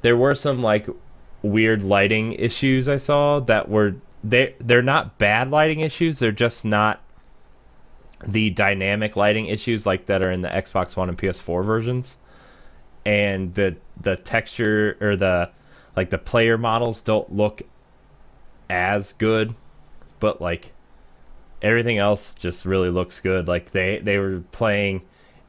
There were some like weird lighting issues I saw that they're not bad lighting issues. They're just not the dynamic lighting issues like that are in the Xbox One and PS4 versions. And the texture or the player models don't look as good, but like everything else just really looks good. Like they were playing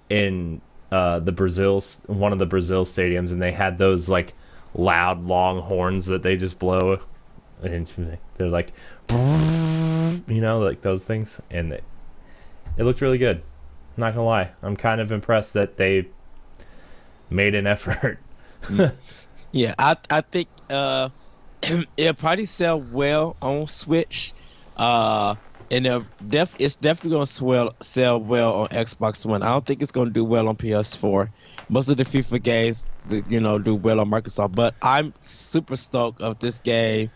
in one of the Brazil stadiums, and they had those like loud long horns that they just blow, and they're like, like those things, and it looked really good. Not gonna lie, I'm kind of impressed that they made an effort. Yeah, I think it'll probably sell well on Switch. Uh, and it's definitely gonna sell well on Xbox One. I don't think it's gonna do well on PS4. Most of the FIFA games, do well on Microsoft. But I'm super stoked of this game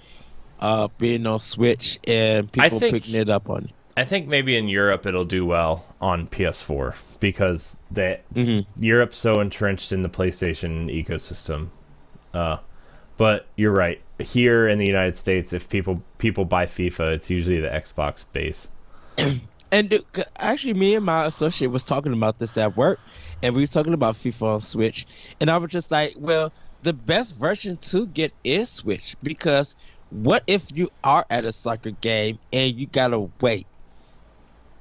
being on Switch and people picking it up on it. I think maybe in Europe it'll do well on PS4 because Europe's so entrenched in the PlayStation ecosystem. But you're right. Here in the United States, if people buy FIFA, it's usually the Xbox base. And actually, me and my associate was talking about this at work, and we were talking about FIFA on Switch, and I was just like, well, the best version to get is Switch, because what if you are at a soccer game and you gotta wait,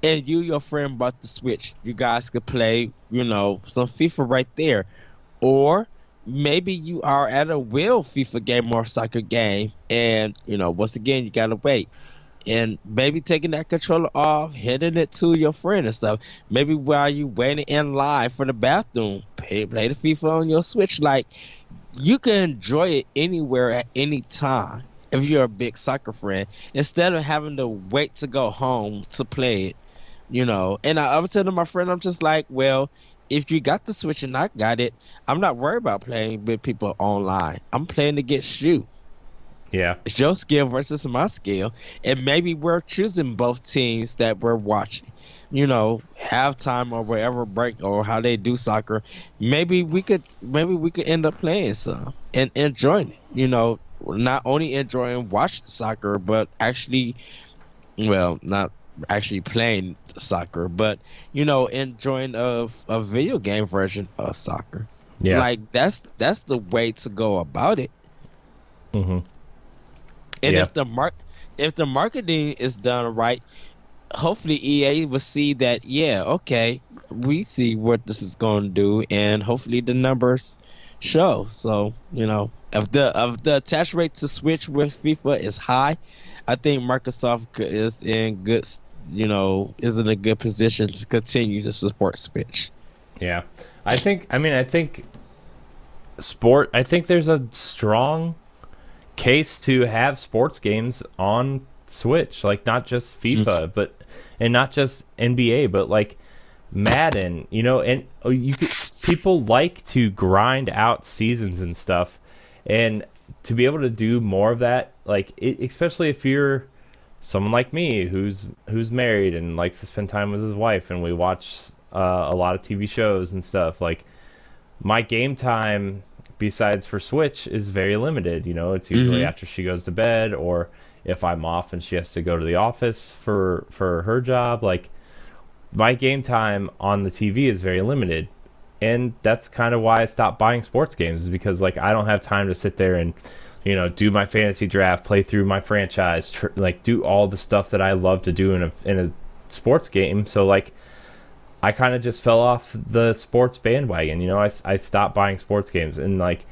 and your friend bought the Switch, you guys could play, some FIFA right there, or maybe you are at a real FIFA game or soccer game, and once again you gotta wait, and maybe taking that controller off, hitting it to your friend and stuff. Maybe while you waiting in line for the bathroom, play the FIFA on your Switch. Like, you can enjoy it anywhere at any time if you're a big soccer fan, instead of having to wait to go home to play it. And I was telling my friend, I'm just like, well, if you got the Switch and I got it, I'm not worried about playing with people online. I'm playing against you. Yeah. It's your skill versus my skill. And maybe we're choosing both teams that we're watching. Halftime or whatever break or how they do soccer. Maybe we could end up playing some and enjoying it. Not only enjoying watching soccer, but actually, well, not actually playing soccer, but enjoying a video game version of soccer. Yeah, like that's the way to go about it. Mm-hmm. And Yeah. if the marketing is done right, hopefully EA will see that, yeah, okay, we see what this is going to do, and hopefully the numbers show. So if the attach rate to Switch with FIFA is high, I think Microsoft is in a good position to continue to support Switch. Yeah. I think there's a strong case to have sports games on Switch, like not just FIFA, and not just NBA, but like Madden, and people like to grind out seasons and stuff, and to be able to do more of that, like especially if you're someone like me who's married and likes to spend time with his wife, and we watch a lot of TV shows and stuff. Like, my game time besides for Switch is very limited. It's usually after she goes to bed, or if I'm off and she has to go to the office for her job. Like, my game time on the TV is very limited, and that's kind of why I stopped buying sports games, is because like I don't have time to sit there and do my fantasy draft, play through my franchise, do all the stuff that I love to do in a sports game. So like, I kind of just fell off the sports bandwagon. I stopped buying sports games, and like,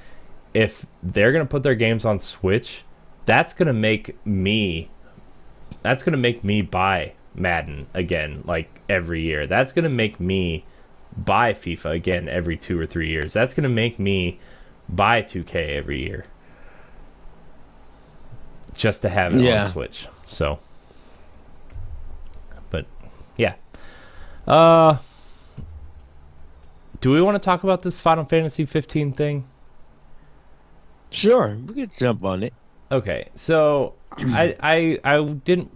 if they're gonna put their games on Switch, that's gonna make me buy Madden again, like every year. That's gonna make me buy FIFA again every 2 or 3 years. That's gonna make me buy 2K every year, just to have it on Switch. So, but yeah. Do we want to talk about this Final Fantasy 15 thing? Sure, we could jump on it. Okay, so I wasn't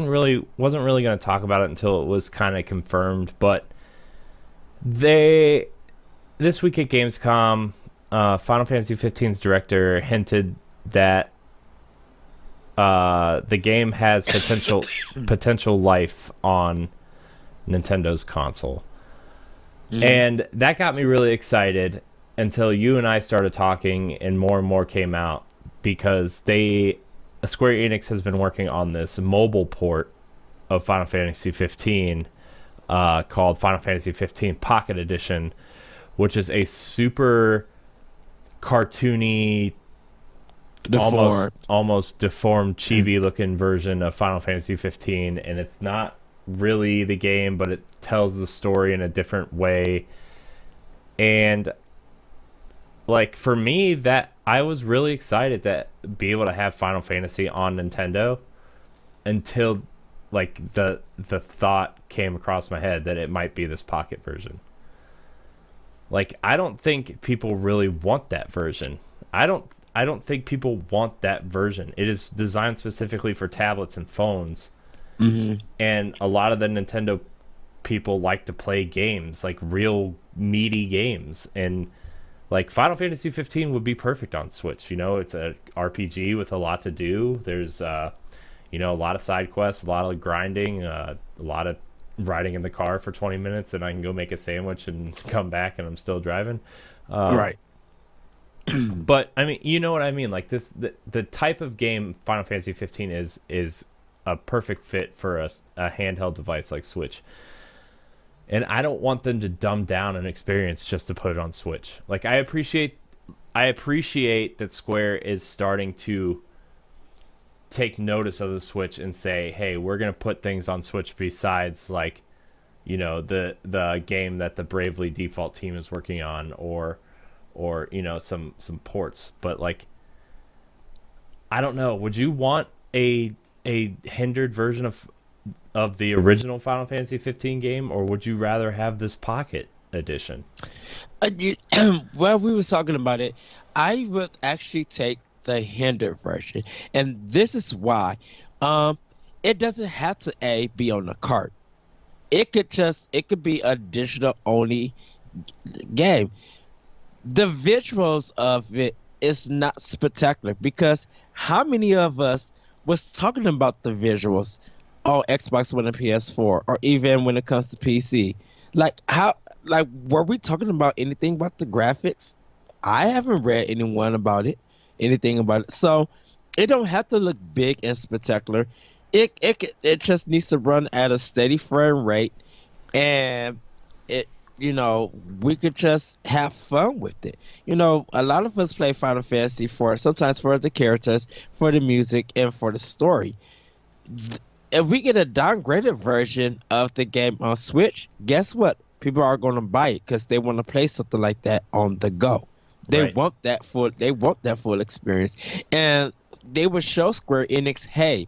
really going to talk about it until it was kind of confirmed, but this week at Gamescom, Final Fantasy 15's director hinted that the game has potential life on Nintendo's console. And that got me really excited until you and I started talking and more came out, because Square Enix has been working on this mobile port of Final Fantasy 15 called Final Fantasy 15 Pocket Edition, which is a super cartoony Deformed. almost deformed chibi looking version of Final Fantasy 15, and it's not really the game, but it tells the story in a different way. And like for me, that I was really excited to be able to have Final Fantasy on Nintendo until like the thought came across my head that it might be this pocket version. Like I don't think people really want that version. I don't think people want that version. It is designed specifically for tablets and phones. And a lot of the Nintendo people like to play games, like real meaty games, and like Final Fantasy 15 would be perfect on Switch. You know, it's a RPG with a lot to do. There's you know, a lot of side quests, a lot of grinding, a lot of riding in the car for 20 minutes, and I can go make a sandwich and come back, and I'm still driving. Right. But I mean, you know what I mean. Like the type of game Final Fantasy 15 is a perfect fit for a handheld device like Switch. And I don't want them to dumb down an experience just to put it on Switch. Like I appreciate that Square is starting to take notice of the Switch and say, "Hey, we're going to put things on Switch besides like, you know, the game that the Bravely Default team is working on or you know, some ports." But like I don't know, would you want a hindered version of the original Final Fantasy 15 game, or would you rather have this pocket edition? Well, we was talking about it. I would actually take the hindered version, and this is why. It doesn't have to be on the cart. It could be a digital only game. The visuals of it is not spectacular because how many of us was talking about the visuals on Xbox One and PS4, or even when it comes to PC? Like were we talking about anything about the graphics? I haven't read anything about it. So it don't have to look big and spectacular. It just needs to run at a steady frame rate, and it, you know, we could just have fun with it. You know, a lot of us play Final Fantasy sometimes for the characters, for the music, and for the story. If we get a downgraded version of the game on Switch, guess what? People are going to buy it because they want to play something like that on the go. They Right. want that full experience, and they would show Square Enix, hey,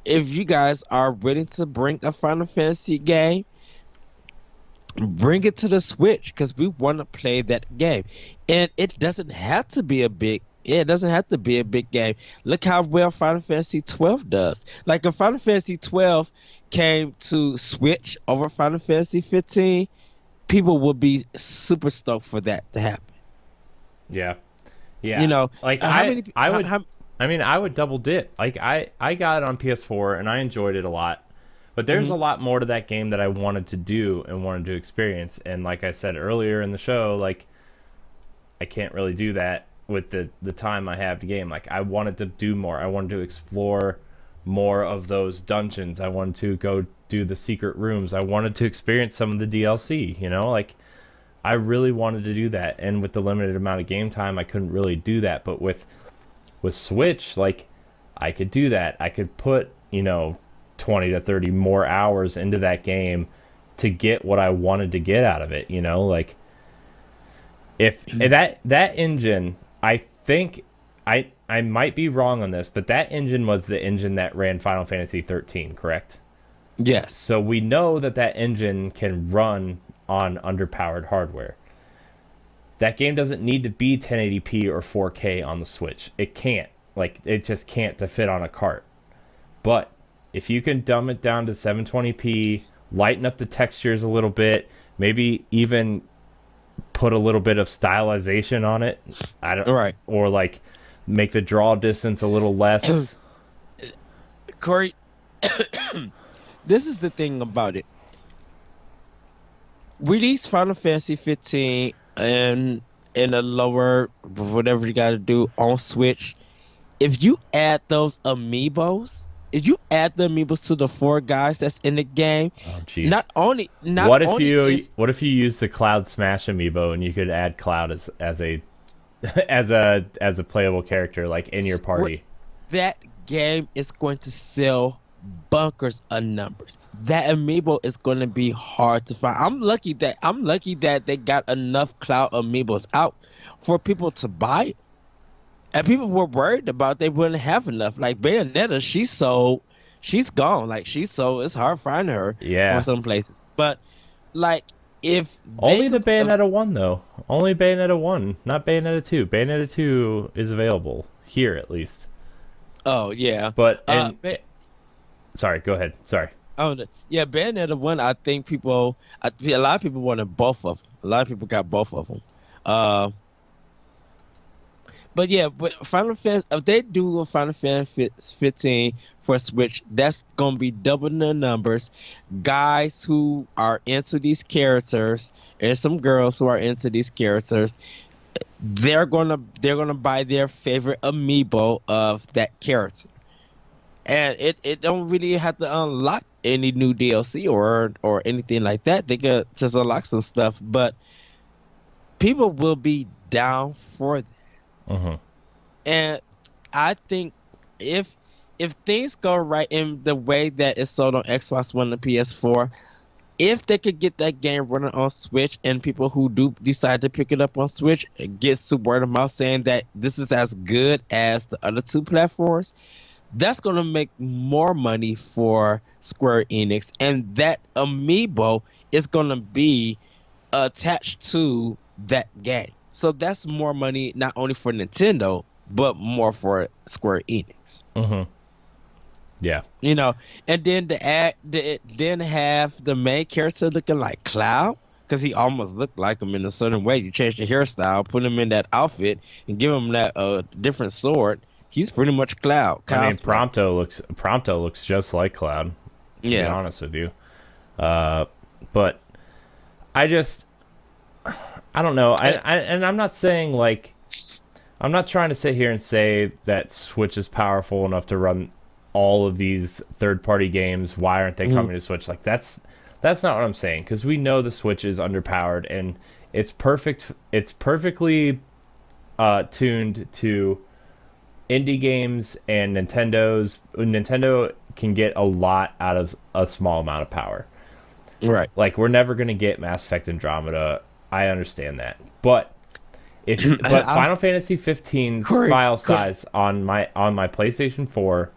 if you guys are willing to bring a Final Fantasy game, bring it to the Switch because we want to play that game. And it doesn't have to be a big game. Look how well Final Fantasy 12 does. Like if Final Fantasy 12 came to Switch over Final Fantasy 15, people would be super stoked for that to happen. Yeah. Yeah. You know, like I would double dip. Like I got it on PS4 and I enjoyed it a lot. But there's a lot more to that game that I wanted to do and wanted to experience. And like I said earlier in the show, like I can't really do that with the time I have to game. Like I wanted to do more. I wanted to explore more of those dungeons. I wanted to go do the secret rooms. I wanted to experience some of the DLC, you know? Like I really wanted to do that. And with the limited amount of game time, I couldn't really do that. But with Switch, like I could do that. I could put, you know, 20 to 30 more hours into that game to get what I wanted to get out of it, you know? Like if that engine, I think I might be wrong on this, but that engine was the engine that ran Final Fantasy 13, correct? Yes. So we know that engine can run on underpowered hardware. That game doesn't need to be 1080p or 4K on the Switch. It can't. Like it just can't to fit on a cart. But if you can dumb it down to 720p, lighten up the textures a little bit, maybe even put a little bit of stylization on it, or like make the draw distance a little less. Corey, this is the thing about it. Release Final Fantasy 15 and in a lower whatever you got to do on Switch. If you add those amiibos, to the 4 guys that's in the game, Oh jeez. what What if you use the Cloud Smash amiibo and you could add Cloud as a as a playable character, like in your What party. that game is going to sell bunkers of numbers. That amiibo is going to be hard to find. I'm lucky that they got enough cloud amiibos out for people to buy it. And people were worried about they wouldn't have enough. Like Bayonetta, she sold, she's gone. Like she sold, it's hard finding her for Yeah. some places. But like if they Only the Bayonetta 1 though. Only Bayonetta 1, not Bayonetta 2. Bayonetta 2 is available here at least. oh yeah. But Uh and Ba- sorry, go ahead. Sorry. oh yeah, Bayonetta one. I think a lot of people wanted both of them. A lot of people got both of them. Uh, but yeah, but Final Fantasy, if they do a Final Fantasy 15 for Switch, that's gonna be double the numbers. Guys who are into these characters and some girls who are into these characters, they're gonna buy their favorite amiibo of that character, and it don't really have to unlock any new DLC or anything like that. They could just unlock some stuff, but people will be down for that. Hmm. And I think if if things go right in the way that it's sold on Xbox One and PS4, if they could get that game running on Switch and people who do decide to pick it up on Switch it gets to word of mouth saying that this is as good as the other two platforms, that's going to make more money for Square Enix, and that amiibo is going to be attached to that game. So that's more money not only for Nintendo but more for Square Enix. Hmm. Yeah. You know, and then then have the main character looking like Cloud because he almost looked like him in a certain way. You change the hairstyle, put him in that outfit, and give him that different sword. He's pretty much Cloud. I mean, Cosplay. Prompto looks just like Cloud, to be Yeah, honest with you. Uh, but I just I don't know. And I'm not saying like I'm not trying to sit here and say that Switch is powerful enough to run all of these third-party games. Why aren't they Mhm. coming to Switch? Like that's not what I'm saying because we know the Switch is underpowered and it's perfect. It's perfectly tuned to indie games and Nintendo can get a lot out of a small amount of power. Right. Like we're never gonna get Mass Effect Andromeda. I understand that, but I, Final Fantasy 15's Corey, file Corey, size on my PlayStation 4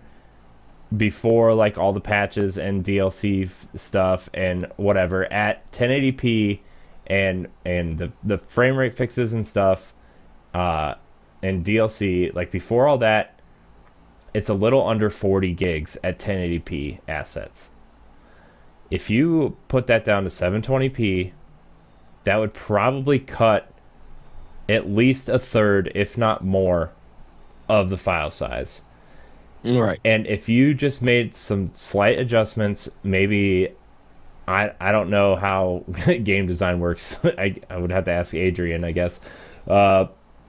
before like all the patches and DLC stuff and whatever at 1080p and the frame rate fixes and stuff uh and DLC like before all that it's a little under 40 gigs at 1080p assets. If you put that down to 720p, that would probably cut at least a third, if not more, of the file size. right. And if you just made some slight adjustments, maybe I don't know how game design works. I would have to ask Adrian, I guess, uh,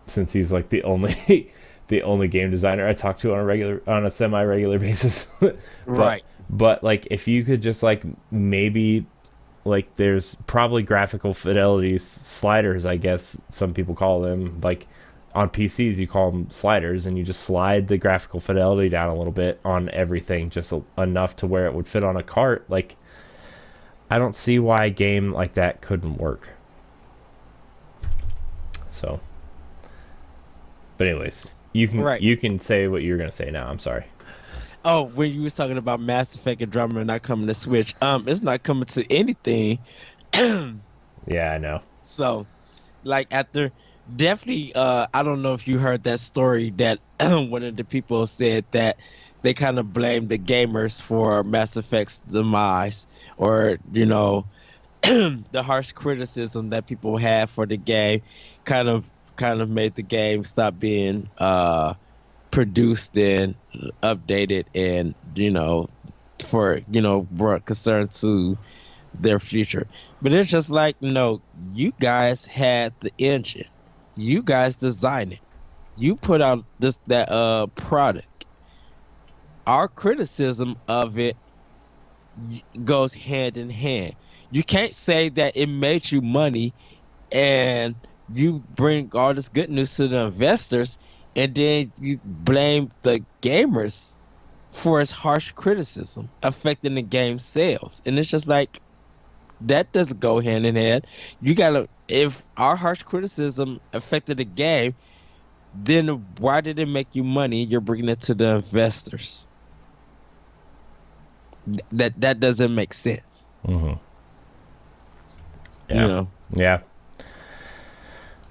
since he's like the only the only game designer I talk to on a semi regular basis. but Right. but like if you could just like maybe like there's probably graphical fidelity sliders, I guess some people call them, like on PCs you call them sliders, and you just slide the graphical fidelity down a little bit on everything just enough to where it would fit on a cart. Like I don't see why a game like that couldn't work. So but anyways, Right. you can say what you're gonna say now. I'm sorry. Oh, when you was talking about Mass Effect and Andromeda not coming to Switch, it's not coming to anything. Yeah, I know. So, like after definitely, I don't know if you heard that story that one of the people said that they kind of blamed the gamers for Mass Effect's demise, or the harsh criticism that people had for the game, kind of made the game stop being produced and updated, and for brought concern to their future. But it's just like, you guys had the engine, you guys designed it, you put out that product. Our criticism of it goes hand in hand. You can't say that it made you money and you bring all this good news to the investors, and then you blame the gamers for its harsh criticism affecting the game sales. And it's just like that doesn't go hand in hand. You gotta, if our harsh criticism affected the game, then why did it make you money? You're bringing it to the investors. That doesn't make sense. Mm-hmm. You Yeah. know. Yeah.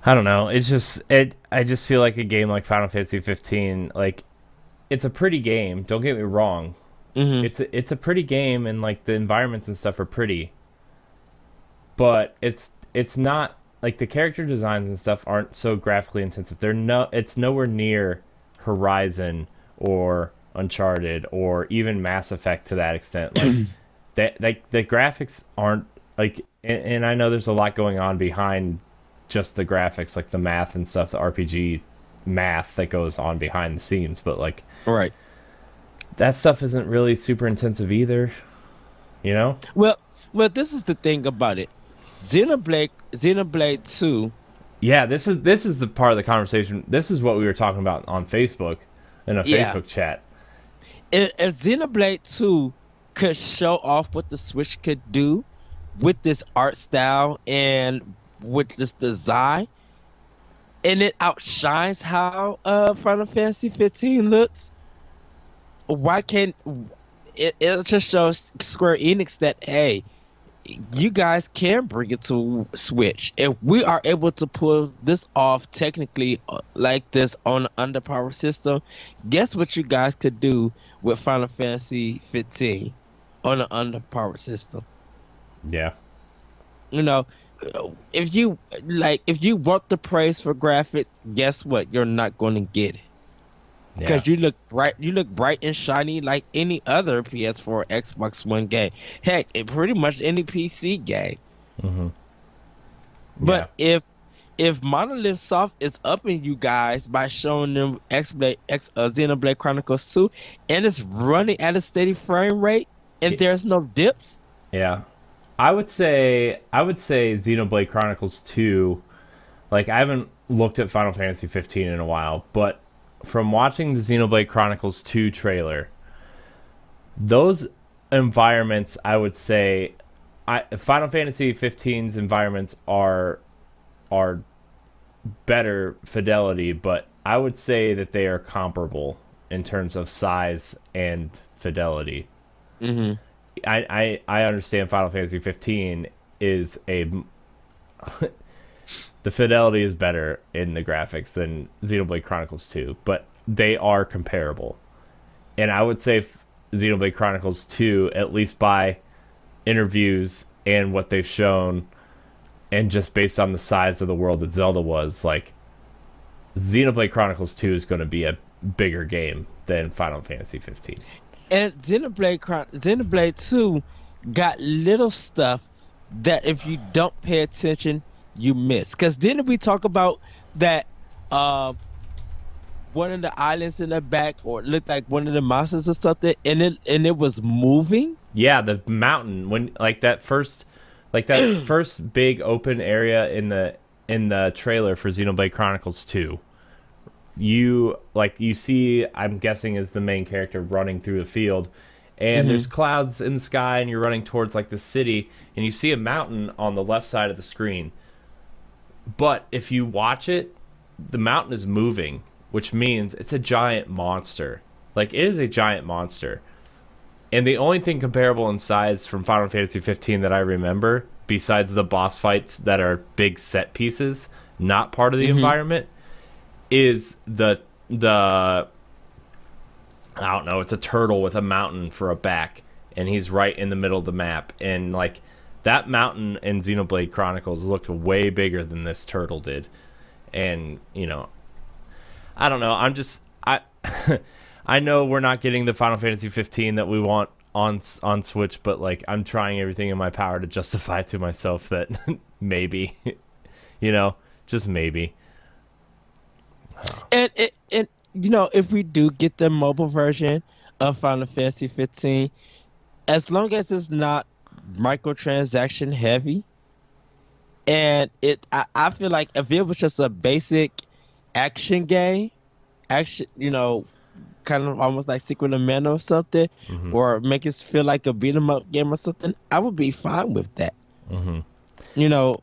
I don't know. It's just it. I just feel like a game like Final Fantasy 15, like it's a pretty game. Don't get me wrong. Hmm. It's a pretty game, and like the environments and stuff are pretty, but it's not like the character designs and stuff aren't so graphically intensive. They're no. It's nowhere near Horizon or Uncharted or even Mass Effect to that extent. Like that, like the graphics aren't like. And I know there's a lot going on behind just the graphics, like the math and stuff, the RPG math that goes on behind the scenes. But like Right. that stuff isn't really super intensive either, you know? Well, this is the thing about it. Xenoblade 2. Yeah, this is the part of the conversation. This is what we were talking about on Facebook in a Yeah. Facebook chat. If Xenoblade 2 could show off what the Switch could do with this art style and with this design, and it outshines how Final Fantasy 15 looks, why can't it just shows Square Enix that, hey, you guys can bring it to Switch. If we are able to pull this off technically like this on an underpowered system, guess what you guys could do with Final Fantasy 15 on an underpowered system? Yeah. You know, if you want the praise for graphics, guess what? You're not going to get it. Yeah. Because you look bright and shiny like any other PS4 or Xbox One game. Heck, pretty much any PC game. Mm-hmm. But if Monolith Soft is upping you guys by showing them Xenoblade Chronicles 2, and it's running at a steady frame rate, and there's no dips. Yeah. I would say Xenoblade Chronicles 2, like I haven't looked at Final Fantasy 15 in a while, but from watching the Xenoblade Chronicles 2 trailer, those environments, I would say, Final Fantasy 15's environments are better fidelity, but I would say that they are comparable in terms of size and fidelity. Hmm. I understand Final Fantasy 15 is a the fidelity is better in the graphics than Xenoblade Chronicles 2, but they are comparable. And I would say Xenoblade Chronicles 2, at least by interviews and what they've shown, and just based on the size of the world that Zelda was, like Xenoblade Chronicles 2 is going to be a bigger game than Final Fantasy 15. And Xenoblade 2 got little stuff that if you don't pay attention, you miss. Because didn't we talk about that one of the islands in the back, or it looked like one of the monsters or something, and it was moving? Yeah, the mountain when like that first big open area in the trailer for Xenoblade Chronicles 2. You see, I'm guessing, is the main character running through the field, and there's clouds in the sky, and you're running towards like the city, and you see a mountain on the left side of the screen. But if you watch it, the mountain is moving, which means it's a giant monster. Like, it is a giant monster. And the only thing comparable in size from Final Fantasy 15 that I remember, besides the boss fights that are big set pieces, not part of the environment, is the I don't know, it's a turtle with a mountain for a back, and he's right in the middle of the map. And like that mountain in Xenoblade Chronicles looked way bigger than this turtle did. And I don't know. I know we're not getting the Final Fantasy 15 that we want on Switch, but like I'm trying everything in my power to justify to myself that maybe, just maybe. And if we do get the mobile version of Final Fantasy 15, as long as it's not microtransaction heavy, And I feel like if it was just a basic action game, action, kind of almost like Secret of Mana or something, Hmm. or make it feel like a beat 'em up game or something, I would be fine with that. Hmm. You know,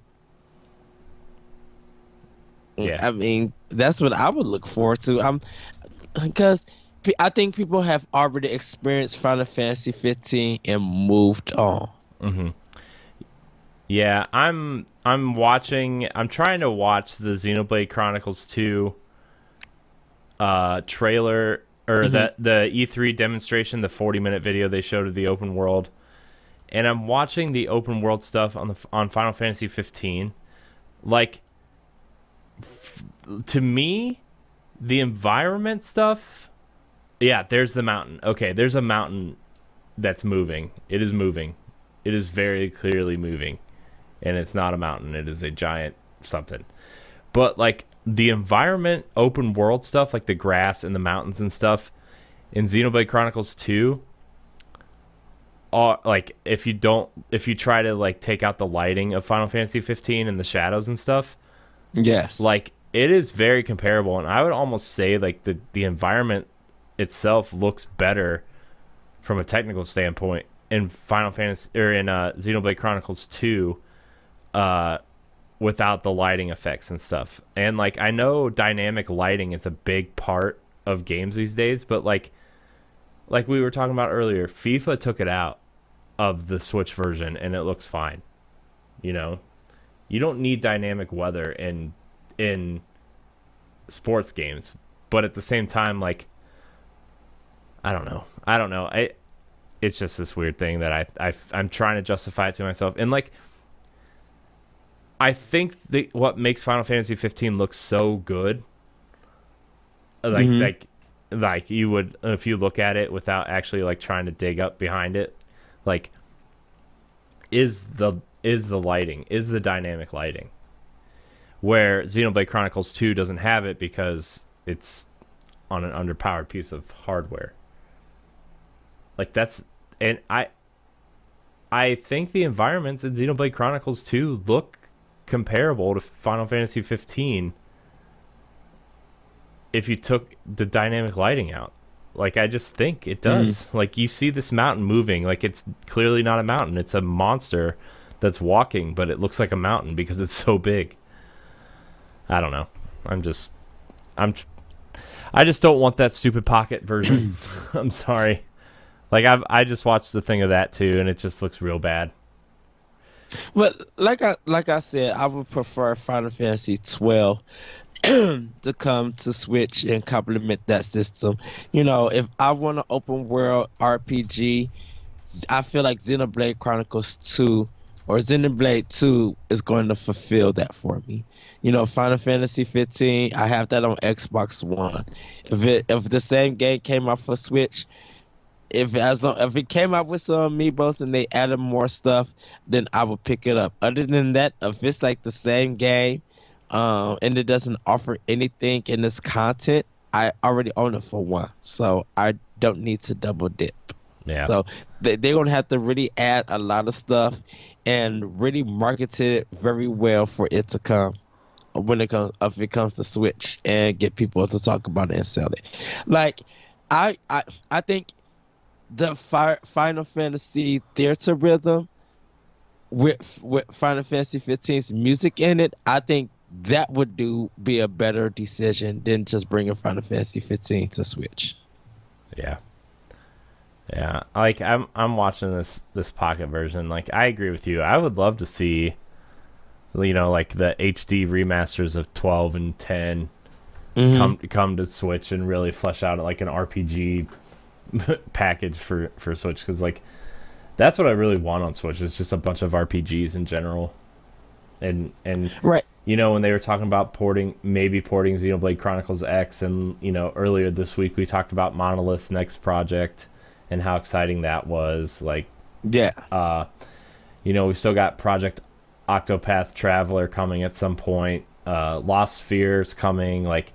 Yeah. I mean, that's what I would look forward to. Because I think people have already experienced Final Fantasy 15 and moved on. Hmm. Yeah, I'm trying to watch the Xenoblade Chronicles 2 trailer, or Hmm. the E3 demonstration, the 40-minute video they showed of the open world. And I'm watching the open world stuff on Final Fantasy 15. Like, to me, the environment stuff, yeah, there's the mountain. Okay, there's a mountain that's moving. It is moving. It is very clearly moving. And it's not a mountain, it is a giant something. But like the environment, open world stuff, like the grass and the mountains and stuff in Xenoblade Chronicles 2, like if you try to like take out the lighting of Final Fantasy 15 and the shadows and stuff, Yes. like it is very comparable. And I would almost say like the environment itself looks better from a technical standpoint in Final Fantasy, or in Xenoblade Chronicles 2, uh without the lighting effects and stuff. And like I know dynamic lighting is a big part of games these days, but like we were talking about earlier, FIFA took it out of the Switch version and it looks fine. You know, you don't need dynamic weather in sports games, but at the same time, like I don't know. It's just this weird thing that I'm trying to justify it to myself, and like I think what makes Final Fantasy 15 look so good, like Hmm. like like you would if you look at it without actually like trying to dig up behind it, like is the lighting, is the dynamic lighting, where Xenoblade Chronicles 2 doesn't have it because it's on an underpowered piece of hardware. Like that's and I think the environments in Xenoblade Chronicles 2 look comparable to Final Fantasy 15 if you took the dynamic lighting out. Like I just think it Hmm. does. Like you see this mountain moving, like it's clearly not a mountain. It's a monster that's walking, but it looks like a mountain because it's so big. I don't know. I'm just I'm I just don't want that stupid pocket version. I'm sorry. Like I just watched the thing of that too, and it just looks real bad. But like I said, I would prefer Final Fantasy 12 to come to Switch and complement that system. If I want an open world RPG, I feel like Xenoblade Chronicles 2 or Xenoblade 2 is going to fulfill that for me. Final Fantasy 15, I have that on Xbox One. If the same game came out for Switch, if it came out with some amiibos and they added more stuff, then I would pick it up. Other than that, if it's like the same game, and it doesn't offer anything in its content, I already own it for one, so I don't need to double dip. Yeah. So they're gonna have to really add a lot of stuff and really market it very well for it to come when it comes if it comes to Switch and get people to talk about it and sell it. Like I think the Final Fantasy theater rhythm with Final Fantasy 15's music in it, I think that would be a better decision than just bringing Final Fantasy 15 to Switch. Yeah. Yeah. Like I'm watching this pocket version. Like I agree with you. I would love to see like the HD remasters of 12 and 10 Hmm. come to Switch and really flesh out like an RPG package for Switch, because like that's what I really want on Switch. It's just a bunch of RPGs in general, and Right. when they were talking about maybe porting Xenoblade Chronicles X, and earlier this week we talked about Monolith's next project and how exciting that was. Like, Yeah. we still got Project Octopath Traveler coming at some point. Lost Spheres coming. Like,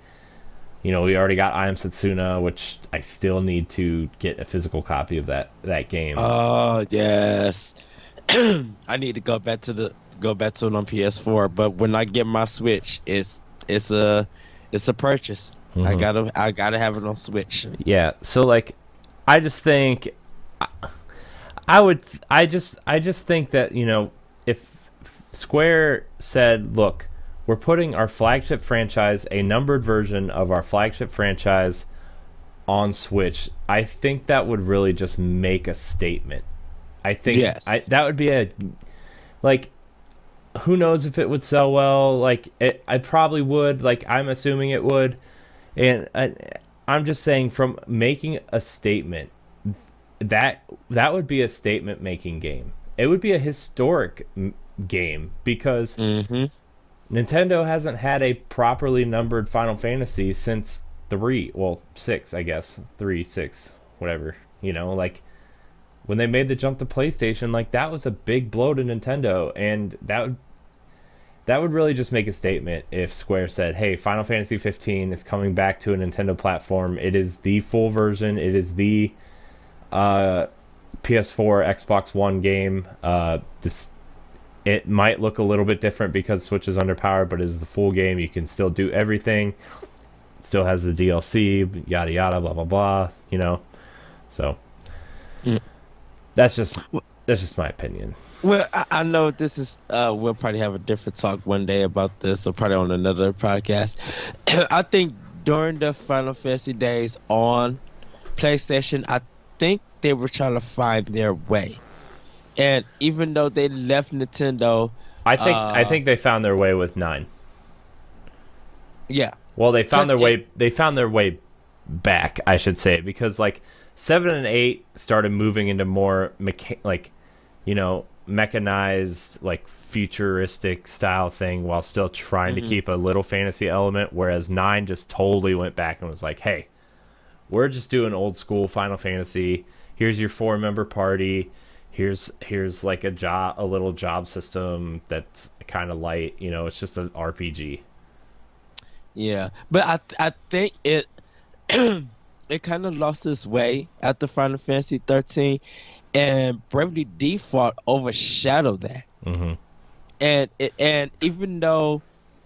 we already got I Am Setsuna, which I still need to get a physical copy of that game. Oh yes. I need to go back to it on PS4. But when I get my Switch, it's a it's a purchase. I gotta have it on Switch. Yeah. So like, I just think I just think that, if Square said, look, we're putting our flagship franchise, a numbered version of our flagship franchise, on Switch, I think that would really just make a statement. I think Yes. that would be a, like, who knows if it would sell well. Like, I probably would. Like, I'm assuming it would. And I'm just saying, from making a statement, that would be a statement making game. It would be a historic game, because Mm-hmm. Nintendo hasn't had a properly numbered Final Fantasy since 3, well, 6, I guess. 3, 6, whatever. Like, when they made the jump to PlayStation, like, that was a big blow to Nintendo, and that would really just make a statement if Square said, "Hey, Final Fantasy 15 is coming back to a Nintendo platform. It is the full version. It is the PS4, Xbox One game. This It might look a little bit different because Switch is underpowered, but it is the full game. You can still do everything. It still has the DLC, yada yada, blah blah blah. So Mm. that's just my opinion. Well, I know this is. We'll probably have a different talk one day about this, or probably on another podcast. I think during the Final Fantasy days on PlayStation, I think they were trying to find their way, and even though they left Nintendo, I think they found their way with 9. yeah, Well, they found their 'cause way. They found their way back, I should say, because like 7 and 8 started moving into more mechanized, like futuristic style thing, while still trying to keep a little fantasy element. Whereas 9 just totally went back and was like, "Hey, we're just doing old school Final Fantasy. Here's your 4-member party. Here's like a little job system that's kind of light. It's just an RPG." yeah. But I think it it kind of lost its way after Final Fantasy 13, and Bravely Default overshadowed that. Mm-hmm. And even though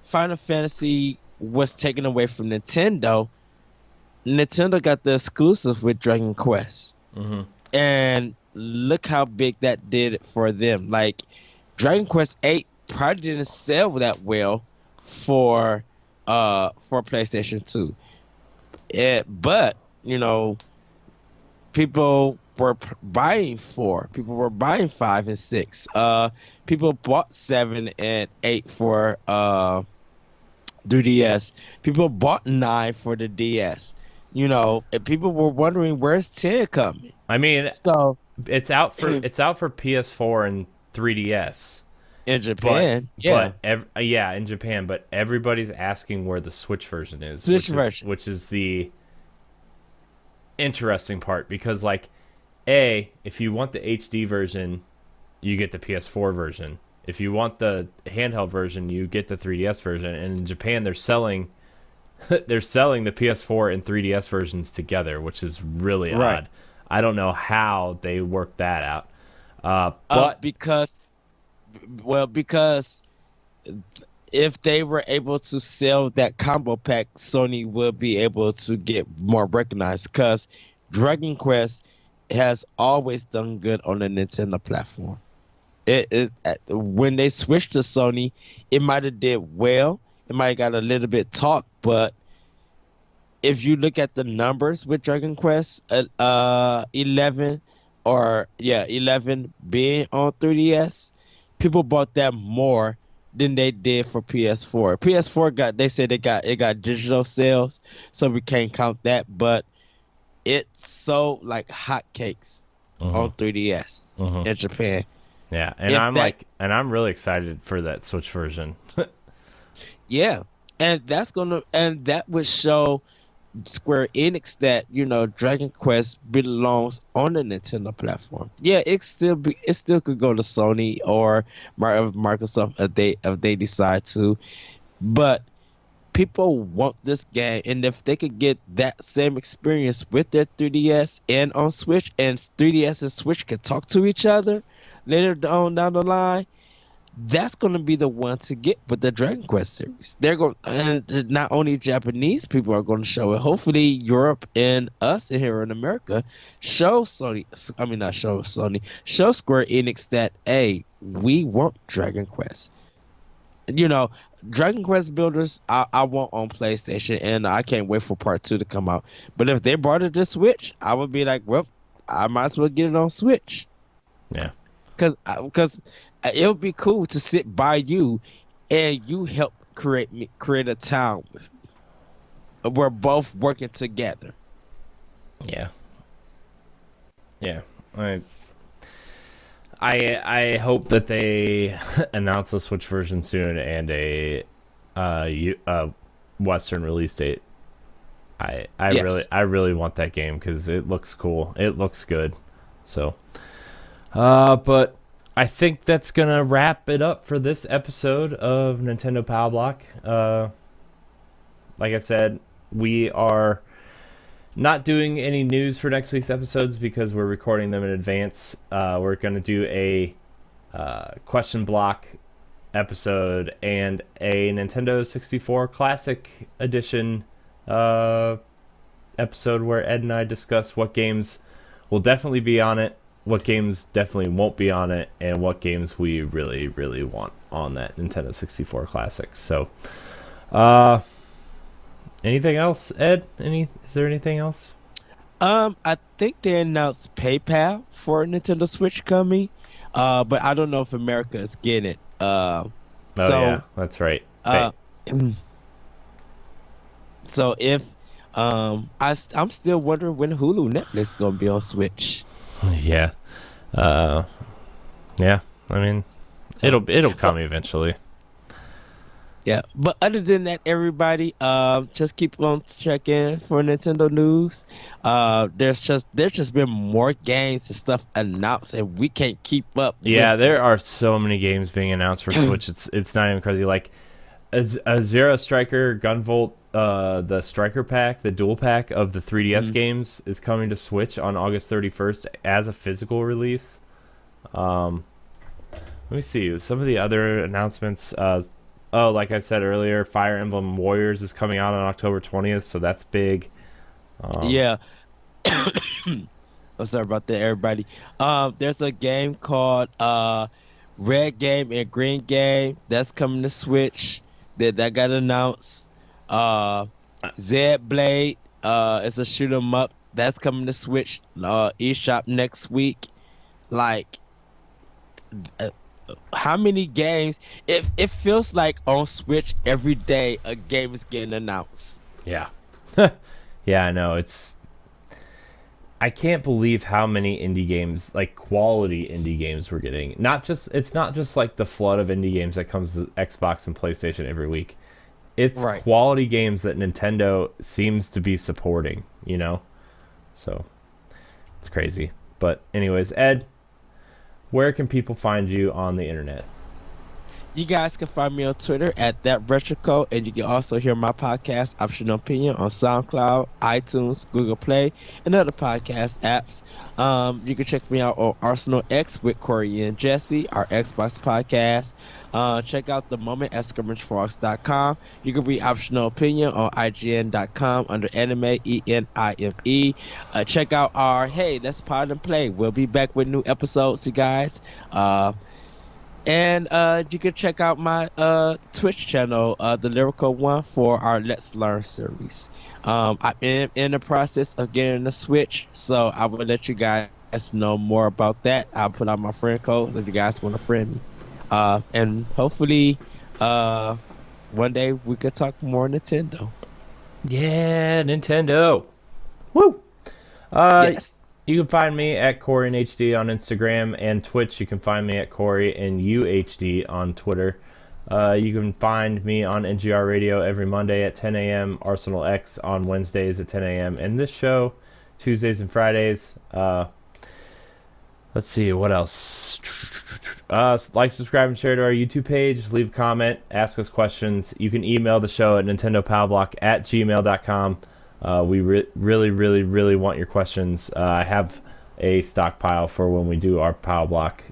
Final Fantasy was taken away from Nintendo, Nintendo got the exclusive with Dragon Quest, Mm-hmm. and look how big that did for them. Like, Dragon Quest 8 probably didn't sell that well for PlayStation 2. But people were buying 4. People were buying 5 and 6. People bought 7 and 8 for 3DS. People bought 9 for the DS. And people were wondering, where's 10 coming? I mean, So it's out for PS4 and 3DS. in Japan, yeah, In Japan, but everybody's asking where the Switch version is, Switch version. which is the interesting part, because like, if you want the HD version, you get the PS4 version. If you want the handheld version, you get the 3DS version. And in Japan, they're selling the PS4 and 3DS versions together, which is really Right. odd. I don't know how they worked that out. But because if they were able to sell that combo pack, Sony would be able to get more recognized, because Dragon Quest has always done good on the Nintendo platform. When they switched to Sony, it might have did well. It might have got a little bit talk, but if you look at the numbers with Dragon Quest 11 11 being on 3DS, people bought that more than they did for PS4. PS4 they said it got digital sales, so we can't count that, but it sold like hotcakes on 3DS in Japan. yeah, and I'm really excited for that Switch version. Yeah, and that would show Square Enix that Dragon Quest belongs on the Nintendo platform. Yeah, it still could go to Sony or Microsoft if they decide to, but people want this game, and if they could get that same experience with their 3DS and on Switch, and 3DS and Switch can talk to each other later on down the line, that's going to be the one to get with the Dragon Quest series. They're going, and not only Japanese people are going to show it. Hopefully, Europe and us here in America show Sony. I mean, not show Sony. Show Square Enix that hey, we want Dragon Quest. You know, Dragon Quest builders, I want on PlayStation, and I can't wait for Part 2 to come out. But if they brought it to Switch, I would be like, well, I might as well get it on Switch. Yeah. Because it would be cool to sit by you and you help create a town with me. We're both working together. Yeah. Yeah. I hope that they announce a Switch version soon and a Western release date. Yes. I really want that game because it looks cool. It looks good. So, but I think that's gonna wrap it up for this episode of Nintendo Power Block. Like I said, we are not doing any news for next week's episodes because we're recording them in advance. We're going to do a question block episode and a Nintendo 64 Classic Edition episode where Ed and I discuss what games will definitely be on it, what games definitely won't be on it, and what games we really, really want on that Nintendo 64 Classic. So, anything else, Ed? Is there anything else? I think they announced PayPal for Nintendo Switch coming, but I don't know if America is getting it. Yeah, that's right. So if I'm still wondering when Hulu Netflix is gonna be on Switch. Yeah, yeah. I mean, it'll come eventually. Yeah, but other than that, everybody, just keep on checking for Nintendo news. There's just been more games and stuff announced, and we can't keep up. Yeah, there are so many games being announced for Switch. It's not even crazy. Like a Zero Striker Gunvolt, the Striker pack, the dual pack of the 3DS games is coming to Switch on August 31st as a physical release. Let me see some of the other announcements. Oh, like I said earlier, Fire Emblem Warriors is coming out on October 20th, so that's big. Yeah. I'm sorry about that, everybody. There's a game called Red Game and Green Game that's coming to Switch. That got announced. Zed Blade is a shoot 'em up that's coming to Switch. eShop next week. Like. How many games? It feels like on Switch every day a game is getting announced. Yeah. Yeah, I know. I can't believe how many indie games, like quality indie games, we're getting. It's not just like the flood of indie games that comes to Xbox and PlayStation every week. It's right. Quality games that Nintendo seems to be supporting, you know? So it's crazy. But anyways, Ed, where can people find you on the internet? You guys can find me on Twitter at ThatRetroCode, and you can also hear my podcast, Optional Opinion, on SoundCloud, iTunes, Google Play, and other podcast apps. You can check me out on Arsenal X with Corey and Jesse, our Xbox podcast. Check out The Moment at ScrimmageFrogs.com. You can read Optional Opinion on IGN.com under Anime, ENIME. Check out our Hey, Let's Pod and Play. We'll be back with new episodes, you guys. And you can check out my Twitch channel, The Lyrical One, for our Let's Learn series. I'm in the process of getting a Switch, so I will let you guys know more about that. I'll put out my friend codes if you guys want to friend me. And hopefully one day we could talk more Nintendo. Yeah, Nintendo. Woo! Yes. You can find me at Corey and HD on Instagram and Twitch. You can find me at Corey and UHD on Twitter. You can find me on NGR Radio every Monday at 10 a.m. Arsenal X on Wednesdays at 10 a.m. And this show Tuesdays and Fridays. Let's see, what else? Like, subscribe, and share to our YouTube page. Leave a comment. Ask us questions. You can email the show at nintendopowblock@gmail.com. We really, really, really want your questions. I have a stockpile for when we do our Power Block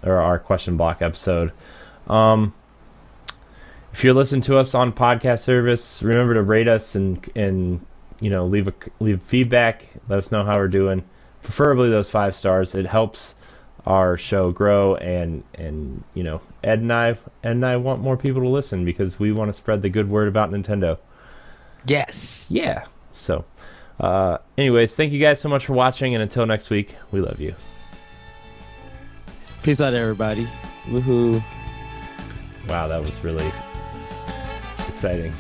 or our question block episode. If you're listening to us on podcast service, remember to rate us and leave feedback. Let us know how we're doing. Preferably those 5 stars. It helps our show grow, and Ed and I want more people to listen because we want to spread the good word about Nintendo. Yes. Yeah. So, anyways, thank you guys so much for watching, and until next week, we love you. Peace out, everybody. Woohoo. Wow, that was really exciting.